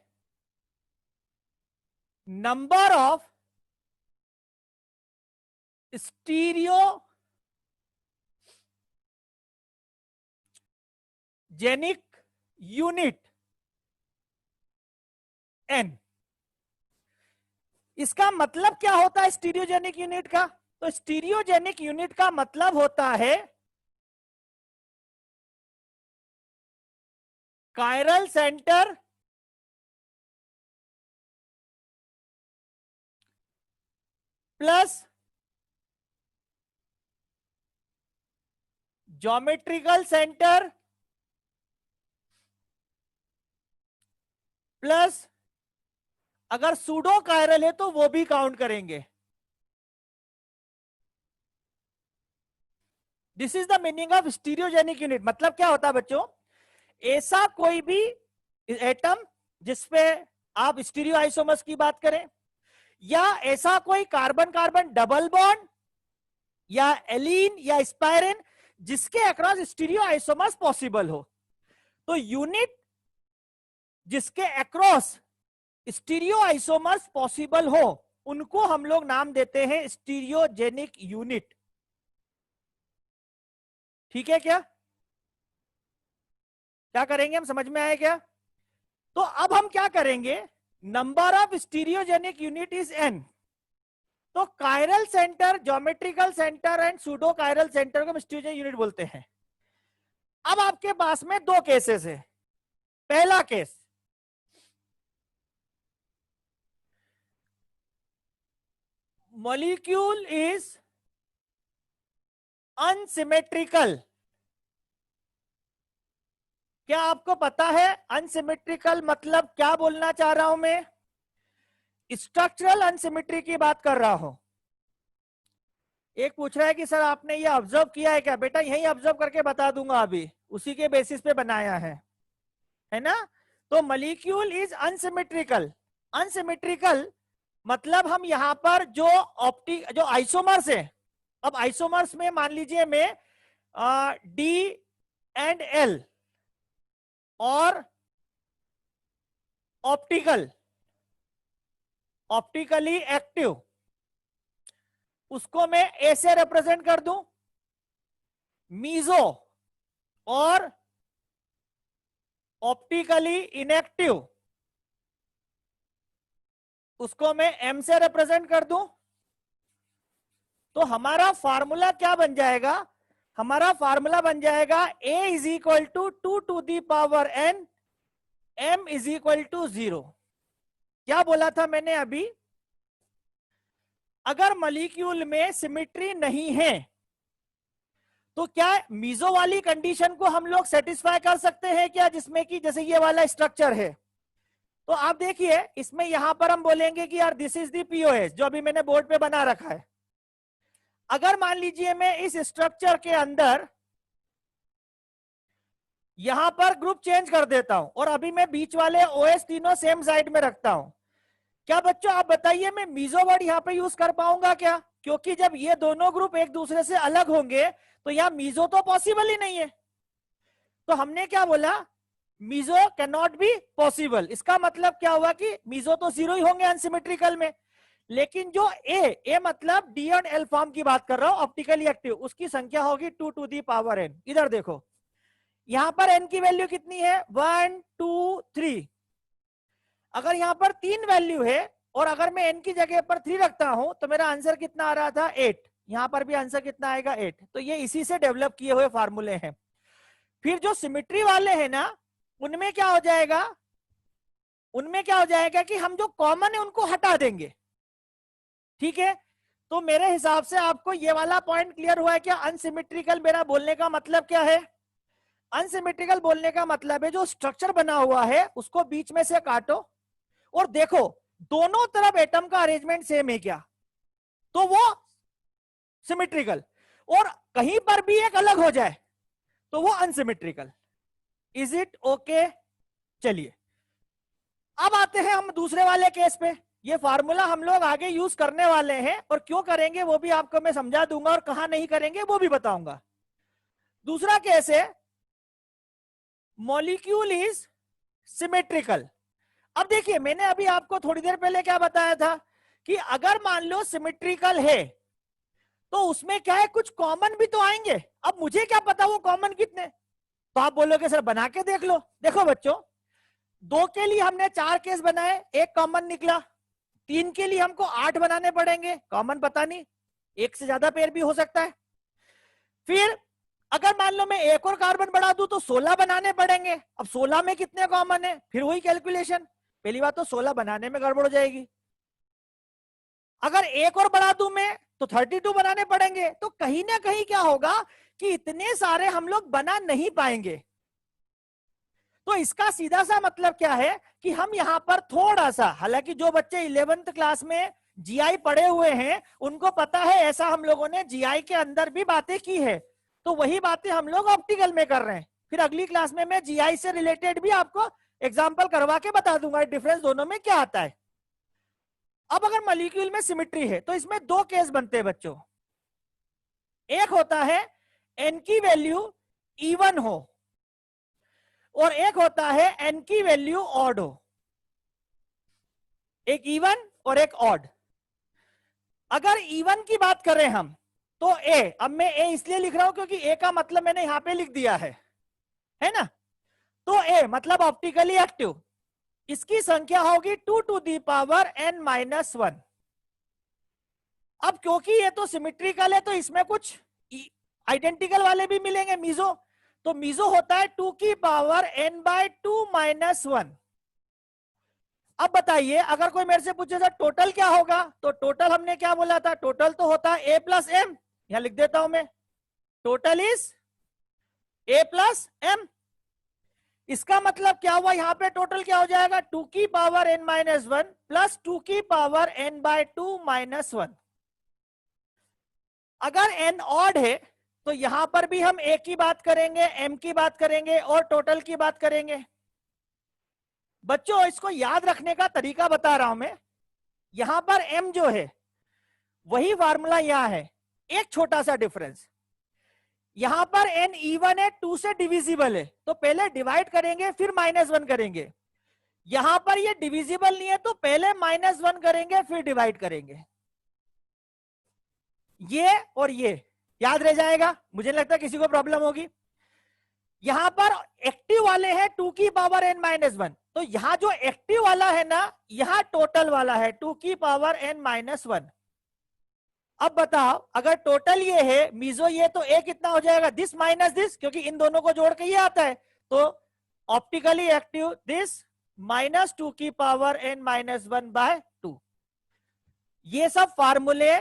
number of stereogenic unit n। इसका मतलब क्या होता है स्टीरियोजेनिक यूनिट का? तो स्टीरियोजेनिक यूनिट का मतलब होता है chiral centre plus geometrical centre plus, अगर सूडो कायरल है तो वो भी काउंट करेंगे। This is the meaning of stereogenic unit. मतलब क्या होता है बच्चों, ऐसा कोई भी एटम जिसपे आप स्टीरियो आइसोमर्स की बात करें, या ऐसा कोई कार्बन कार्बन डबल बॉन्ड या एलीन या स्पाइरिन जिसके अक्रॉस स्टीरियो आइसोमर्स पॉसिबल हो, तो यूनिट जिसके अक्रॉस स्टीरियो आइसोमर्स पॉसिबल हो उनको हम लोग नाम देते हैं स्टीरियोजेनिक यूनिट। ठीक है क्या? क्या करेंगे हम, समझ में आया क्या? तो अब हम क्या करेंगे, number of stereogenic unit is n। तो chiral centre, geometrical centre and pseudo chiral centre को हम स्टीरियोजेनिक यूनिट बोलते हैं। अब आपके पास में दो केसेस है। पहला केस, मॉलिक्यूल इज अनसिमेट्रिकल। क्या आपको पता है अनसिमेट्रिकल मतलब क्या बोलना चाह रहा हूं मैं? स्ट्रक्चरल अनसिमेट्री की बात कर रहा हूं। एक पूछ रहा है कि सर आपने ये ऑब्जर्व किया है क्या? बेटा यही ऑब्जर्व करके बता दूंगा, अभी उसी के बेसिस पे बनाया है ना? तो मॉलिक्यूल इज अनसिमेट्रिकल। अनसिमेट्रिकल मतलब हम यहां पर जो आइसोमर्स है, अब आइसोमर्स में मान लीजिए मैं डी एंड एल और ऑप्टिकली एक्टिव, उसको मैं ए से रिप्रेजेंट कर दूं। मीजो और ऑप्टिकली इनएक्टिव, उसको मैं m से रिप्रेजेंट कर दूं, तो हमारा फार्मूला क्या बन जाएगा? हमारा फार्मूला बन जाएगा a is equal to 2 to the power n, m is equal to 0। क्या बोला था मैंने अभी? अगर मॉलिक्यूल में सिमेट्री नहीं है तो क्या मीजो वाली कंडीशन को हम लोग सेटिस्फाई कर सकते हैं क्या, जिसमें कि जैसे ये वाला स्ट्रक्चर है? तो आप देखिए इसमें यहां पर हम बोलेंगे कि यार दिस इज दी पीओएस, जो अभी मैंने बोर्ड पे बना रखा है। अगर मान लीजिए मैं इस स्ट्रक्चर के अंदर यहां पर ग्रुप चेंज कर देता हूं और अभी मैं बीच वाले ओएस तीनों सेम साइड में रखता हूं, क्या बच्चों आप बताइए मैं मीजो वर्ड यहां पे यूज कर पाऊंगा क्या? क्योंकि जब ये दोनों ग्रुप एक दूसरे से अलग होंगे तो यहां मीजो तो पॉसिबल ही नहीं है। तो हमने क्या बोला? Meso can not be possible. इसका मतलब क्या हुआ कि मीजो तो 0 ही होंगे अनसिमेट्रिकल में। लेकिन जो ए मतलब डी एंड एल फॉर्म की बात कर रहा हूं ऑप्टिकली एक्टिव, उसकी संख्या होगी 2 टू दी पावर n। इधर देखो यहां पर n की वैल्यू कितनी है? 1 2 3। अगर यहां पर 3 वैल्यू है और अगर मैं n की जगह पर 3 रखता हूं तो मेरा आंसर कितना आ रहा था? 8। यहां पर भी आंसर कितना आएगा? 8। तो ये इसी से डेवलप किए हुए फार्मूले हैं। फिर जो सिमेट्री वाले हैं ना, उनमें क्या हो जाएगा? उनमें क्या हो जाएगा कि हम जो कॉमन है उनको हटा देंगे। ठीक है, तो मेरे हिसाब से आपको ये वाला पॉइंट क्लियर हुआ है क्या? अनसिमेट्रिकल मेरा बोलने का मतलब क्या है? अनसिमेट्रिकल बोलने का मतलब है जो स्ट्रक्चर बना हुआ है उसको बीच में से काटो और देखो दोनों तरफ एटम का अरेंजमेंट सेम है क्या, तो वो सिमेट्रिकल। और कहीं पर भी एक अलग हो जाए तो वो अनसिमेट्रिकल। Is it okay? चलिए अब आते हैं हम दूसरे वाले केस पे। ये फार्मूला हम लोग आगे यूज करने वाले हैं और क्यों करेंगे वो भी आपको मैं समझा दूंगा और कहां नहीं करेंगे वो भी बताऊंगा। दूसरा केस है मॉलिक्यूल इज सिमेट्रिकल। अब देखिए मैंने अभी आपको थोड़ी देर पहले क्या बताया था कि अगर मान लो सिमेट्रिकल है तो उसमें क्या है, कुछ कॉमन भी तो आएंगे। अब मुझे क्या पता वो कॉमन कितने, तो आप बोलोगे सर बना के देख लो। देखो बच्चों 2 के लिए हमने 4 केस बनाए, एक कॉमन निकला। 3 के लिए हमको 8 बनाने पड़ेंगे, कॉमन पता नहीं, एक से ज्यादा पेयर भी हो सकता है। फिर अगर मान लो मैं एक और कार्बन बढ़ा दूं तो 16 बनाने पड़ेंगे। अब 16 में कितने कॉमन है, फिर वही कैलकुलेशन। पहली बात तो 16 बनाने में गड़बड़ हो जाएगी। अगर एक और बढ़ा दूं मैं तो 32 बनाने पड़ेंगे। तो कहीं ना कहीं क्या होगा कि इतने सारे हम लोग बना नहीं पाएंगे। तो इसका सीधा सा मतलब क्या है कि हम यहां पर थोड़ा सा, हालांकि जो बच्चे 11th क्लास में जीआई पढ़े हुए हैं उनको पता है ऐसा हम लोगों ने जीआई के अंदर भी बातें की है, तो वही बातें हम लोग ऑप्टिकल में कर रहे हैं। फिर अगली क्लास में मैं जीआई से रिलेटेड भी आपको एग्जाम्पल करवा के बता दूंगा डिफरेंस दोनों में क्या आता है। अब अगर मॉलिक्यूल में सिमेट्री है तो इसमें 2 केस बनते हैं बच्चों। एक होता है एन की वैल्यू इवन हो और एक होता है एन की वैल्यू ऑड हो। एक इवन और एक ऑड। अगर इवन की बात करें हम तो ए, अब मैं ए इसलिए लिख रहा हूं क्योंकि ए का मतलब मैंने यहां पे लिख दिया है ना। तो ए मतलब ऑप्टिकली एक्टिव, इसकी संख्या होगी 2 टू दी पावर n-1। अब क्योंकि ये तो सिमेट्रिकल है तो इसमें कुछ आइडेंटिकल वाले भी मिलेंगे मीजो, तो मीजो होता है 2 की पावर n/2-1। अब बताइए अगर कोई मेरे से पूछे सर टोटल क्या होगा, तो टोटल हमने क्या बोला था? टोटल तो होता है a+m। यहां लिख देता हूं मैं, टोटल इज a+m। इसका मतलब क्या हुआ, यहां पे टोटल क्या हो जाएगा? 2 की पावर n-1 प्लस 2 की पावर n/2-1। अगर n ऑड है तो यहां पर भी हम a की बात करेंगे, m की बात करेंगे और टोटल की बात करेंगे। बच्चों इसको याद रखने का तरीका बता रहा हूं मैं। यहां पर m जो है वही फार्मूला यहां है, एक छोटा सा डिफरेंस। यहां पर n इवन है, 2 से डिविजिबल है, तो पहले डिवाइड करेंगे फिर -1 करेंगे। यहां पर ये डिविजिबल नहीं है तो पहले -1 करेंगे फिर डिवाइड करेंगे। ये और ये याद रह जाएगा, मुझे नहीं लगता किसी को प्रॉब्लम होगी। यहां पर एक्टिव वाले हैं 2 की पावर n माइनस 1, तो यहां जो एक्टिव वाला है ना, यहां टोटल वाला है 2 की पावर n माइनस 1। अब बताओ, अगर टोटल ये है मीजो ये, तो ए कितना हो जाएगा, दिस माइनस दिस, क्योंकि इन दोनों को जोड़ के ये आता है। तो ऑप्टिकली एक्टिव दिस माइनस 2 की पावर n माइनस 1 बाय 2। ये सब फार्मूले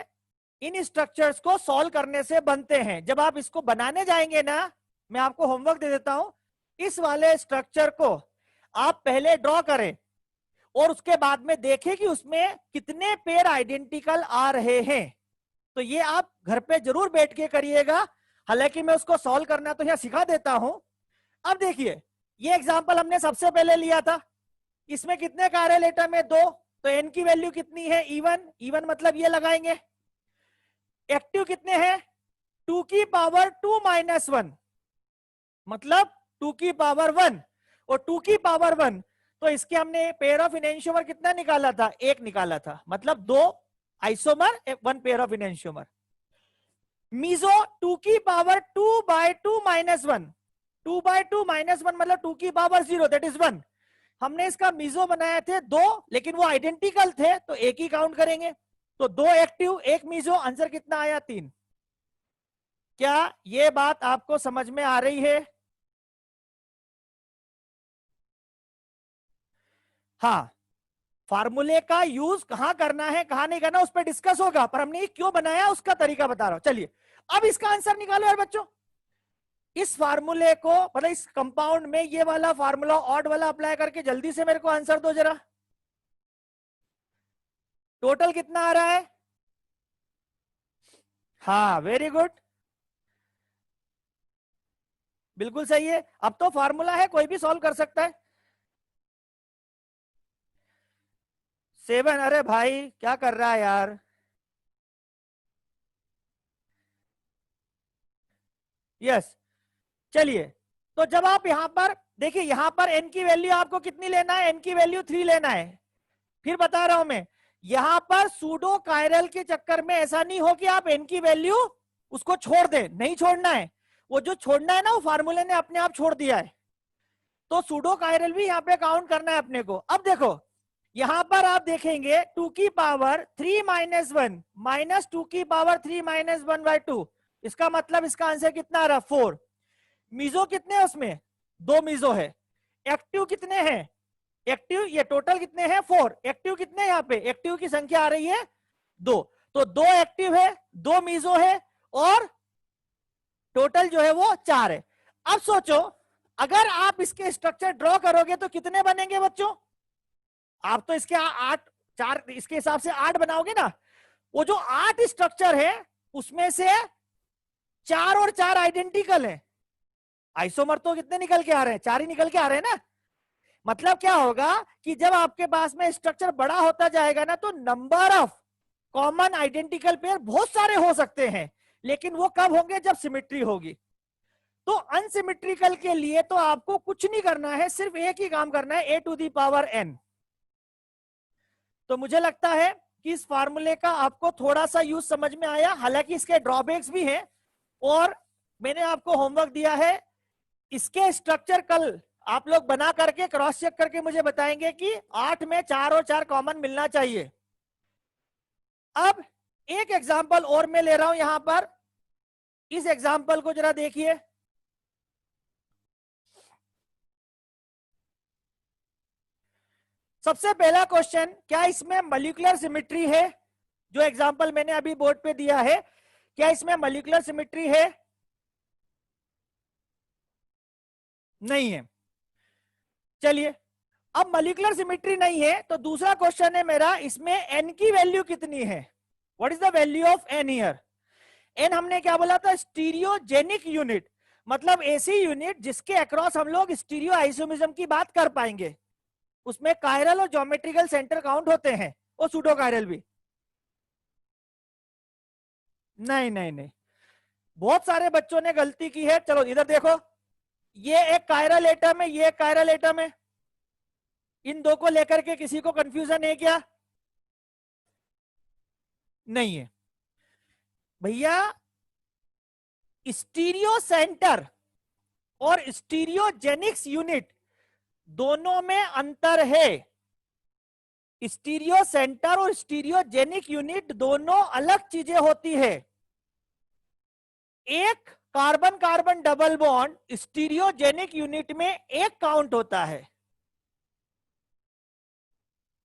इन स्ट्रक्चर्स को सॉल्व करने से बनते हैं। जब आप इसको बनाने जाएंगे ना, मैं आपको होमवर्क दे देता हूं, इस वाले स्ट्रक्चर को आप पहले ड्रॉ करें और उसके बाद में देखें कि उसमें कितने पेयर आइडेंटिकल आ रहे हैं। तो ये आप घर पे जरूर बैठ के करिएगा, हालांकि मैं उसको सॉल्व करना तो यहां सिखा देता हूं। अब देखिए, ये एग्जांपल हमने सबसे पहले लिया था, इसमें कितने कार्यल एटम है, 2, तो n की वैल्यू कितनी है, E1 मतलब ये लगाएंगे। एक्टिव कितने हैं, 2 की पावर 2 माइनस 1, मतलब 2 की पावर 1, और 2 की पावर 1, तो इसके हमने पेयर ऑफ इनेंशियोमर कितना निकाला था, 1 निकाला था, मतलब 2 isomer 1 pair of enantiomer. Meso 2 की power 2 by 2 minus 1, 2 by 2 minus 1 मतलब 2 की पावर 0, दैट इज 1। हमने इसका मीजो बनाए थे 2, लेकिन वो आइडेंटिकल थे तो एक ही काउंट करेंगे। तो 2 एक्टिव 1 मीजो, आंसर कितना आया, 3। क्या ये बात आपको समझ में आ रही है? हाँ, फार्मूले का यूज कहां करना है कहां नहीं करना उस पर डिस्कस होगा, पर हमने क्यों बनाया उसका तरीका बता रहा हूं। चलिए अब इसका आंसर निकालो यार बच्चों। इस फार्मूले को, मतलब इस कंपाउंड में ये वाला फार्मूला ऑड वाला अप्लाई करके जल्दी से मेरे को आंसर दो जरा। टोटल कितना आ रहा है? हाँ, वेरी गुड, बिल्कुल सही है। अब तो फार्मूला है, कोई भी सॉल्व कर सकता है। 7, अरे भाई क्या कर रहा है यार। यस, चलिए, तो जब आप यहां पर देखिए, यहां पर n की वैल्यू आपको कितनी लेना है, n की वैल्यू 3 लेना है। फिर बता रहा हूं मैं, यहां पर सूडो कायरल के चक्कर में ऐसा नहीं हो कि आप n की वैल्यू उसको छोड़ दें, नहीं छोड़ना है। वो जो छोड़ना है ना, वो फार्मूले ने अपने आप छोड़ दिया है। तो सूडो कायरल भी यहाँ पे काउंट करना है अपने को। अब देखो, यहां पर आप देखेंगे 2 की पावर 3 माइनस 1 माइनस 2 की पावर 3 माइनस 1 बाय 2, इसका मतलब इसका आंसर कितना आ रहा, 4। मीजो कितने हैं उसमें, 2 मीजो है। एक्टिव कितने हैं, एक्टिव ये टोटल कितने हैं, 4। एक्टिव कितने यहाँ पे, एक्टिव की संख्या आ रही है 2, तो 2 एक्टिव है, 2 मीजो है, और टोटल जो है वो 4 है। अब सोचो, अगर आप इसके स्ट्रक्चर ड्रॉ करोगे तो कितने बनेंगे बच्चों? आप तो इसके 8, 4 इसके हिसाब से 8 बनाओगे ना। वो जो 8 स्ट्रक्चर है उसमें से 4 और 4 आइडेंटिकल है। आइसोमर तो कितने निकल के आ रहे हैं, 4 ही निकल के आ रहे हैं ना। मतलब क्या होगा कि जब आपके पास में स्ट्रक्चर बड़ा होता जाएगा ना, तो number of common identical pair बहुत सारे हो सकते हैं, लेकिन वो कब होंगे, जब सिमेट्री होगी। तो अनसिमेट्रिकल के लिए तो आपको कुछ नहीं करना है, सिर्फ एक ही काम करना है, a to the power n। तो मुझे लगता है कि इस फार्मूले का आपको थोड़ा सा यूज समझ में आया, हालांकि इसके ड्रॉबैक्स भी हैं, और मैंने आपको होमवर्क दिया है। इसके स्ट्रक्चर कल आप लोग बना करके क्रॉस चेक करके मुझे बताएंगे कि 8 में 4 और 4 कॉमन मिलना चाहिए। अब एक एग्जांपल और मैं ले रहा हूं यहां पर, इस एग्जांपल को जरा देखिए। सबसे पहला क्वेश्चन, क्या इसमें मॉलिक्यूलर सिमेट्री है? जो एग्जांपल मैंने अभी बोर्ड पे दिया है, क्या इसमें मॉलिक्यूलर सिमेट्री है? नहीं है। चलिए, अब मॉलिक्यूलर सिमेट्री नहीं है तो दूसरा क्वेश्चन है मेरा, इसमें n की वैल्यू कितनी है? What is the value of n here? n हमने क्या बोला था, स्टीरियोजेनिक यूनिट, मतलब ऐसी यूनिट जिसके अक्रॉस हम लोग स्टीरियो आइसोमिज्म की बात कर पाएंगे। उसमें कायरल और ज्योमेट्रिकल सेंटर काउंट होते हैं, और सूडो कायरल भी। नहीं नहीं नहीं, बहुत सारे बच्चों ने गलती की है। चलो इधर देखो, ये एक कायरल एटम है, ये एक कायरल एटम है। इन दो को लेकर के किसी को कंफ्यूजन है क्या? नहीं है भैया, स्टीरियो सेंटर और स्टीरियोजेनिक्स यूनिट दोनों में अंतर है। स्टीरियो सेंटर और स्टीरियोजेनिक यूनिट दोनों अलग चीजें होती है। एक carbon carbon double bond stereogenic unit में एक काउंट होता है।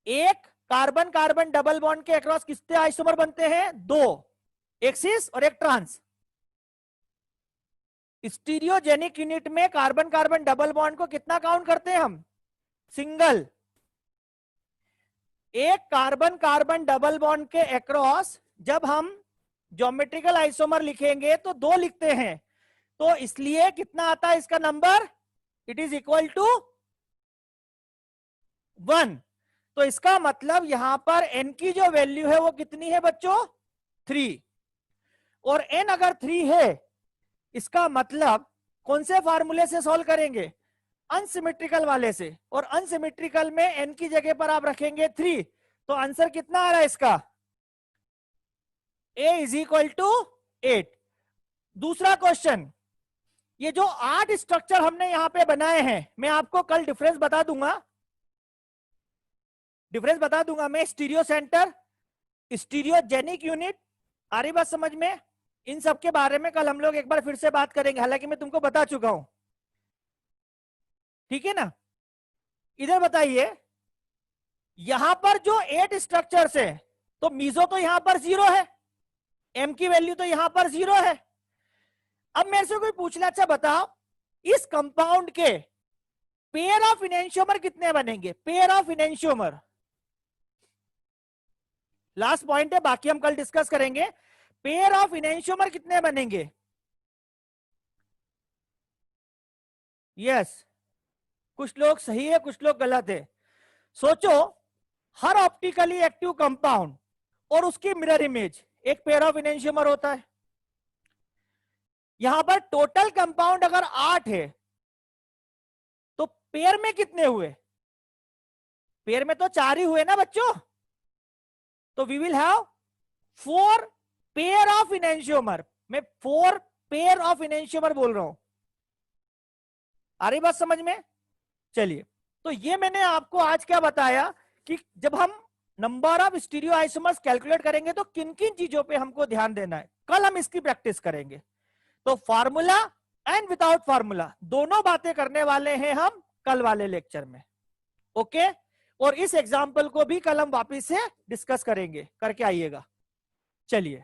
एक कार्बन कार्बन डबल बॉन्ड के अक्रॉस कितने आइसोमर बनते हैं? 2, एक सिस और एक ट्रांस। स्टीरियोजेनिक यूनिट में कार्बन कार्बन डबल बॉन्ड को कितना काउंट करते हैं हम? सिंगल। एक कार्बन कार्बन डबल बॉन्ड के अक्रॉस जब हम ज्योमेट्रिकल आइसोमर लिखेंगे तो 2 लिखते हैं, तो इसलिए कितना आता है इसका number? It is equal to 1। तो इसका मतलब यहां पर n की जो वैल्यू है वो कितनी है बच्चों? 3। और n अगर 3 है, इसका मतलब कौन से फार्मूले से सॉल्व करेंगे? अनसिमेट्रिकल वाले से। और अनसिमेट्रिकल में n की जगह पर आप रखेंगे 3, तो आंसर कितना आ रहा है इसका? a is equal to 8। दूसरा क्वेश्चन, ये जो 8 स्ट्रक्चर हमने यहां पे बनाए हैं, मैं आपको कल डिफरेंस बता दूंगा। मैं स्टीरियो सेंटर, स्टीरियोजेनिक यूनिट, आ रही बात समझ में? इन सब के बारे में कल हम लोग एक बार फिर से बात करेंगे, हालांकि मैं तुमको बता चुका हूं। ठीक है ना? इधर बताइए, यहां पर जो 8 स्ट्रक्चर्स है, तो मीजो तो यहां पर 0 है, एम की वैल्यू तो यहां पर 0 है। अब मेरे से कोई पूछ ले, अच्छा बताओ इस कंपाउंड के पेयर ऑफ इनेंशियोमर कितने बनेंगे? Pair of enantiomer last point है, बाकी हम कल डिस्कस करेंगे। पेयर ऑफ इनेंशियोमर कितने बनेंगे? यस, कुछ लोग सही है, कुछ लोग गलत है। सोचो, हर ऑप्टिकली एक्टिव कंपाउंड और उसकी मिरर इमेज एक पेयर ऑफ इनेंशियोमर होता है। यहां पर टोटल कंपाउंड अगर 8 है, तो पेयर में कितने हुए? पेयर में तो 4 ही हुए ना बच्चों। तो we will have 4 pair of enantiomer. मैं 4 पेयर ऑफ इनेंशियोमर बोल रहा हूं, आ रही बात समझ में? चलिए, तो ये मैंने आपको आज क्या बताया कि जब हम number of stereo isomers calculate करेंगे तो किन किन चीजों पे हमको ध्यान देना है, कल हम इसकी प्रैक्टिस करेंगे। तो फार्मूला एंड विदाउट फार्मूला दोनों बातें करने वाले हैं हम कल वाले लेक्चर में। ओके, और इस एग्जाम्पल को भी कल हम वापिस से डिस्कस करेंगे, करके आइएगा। चलिए।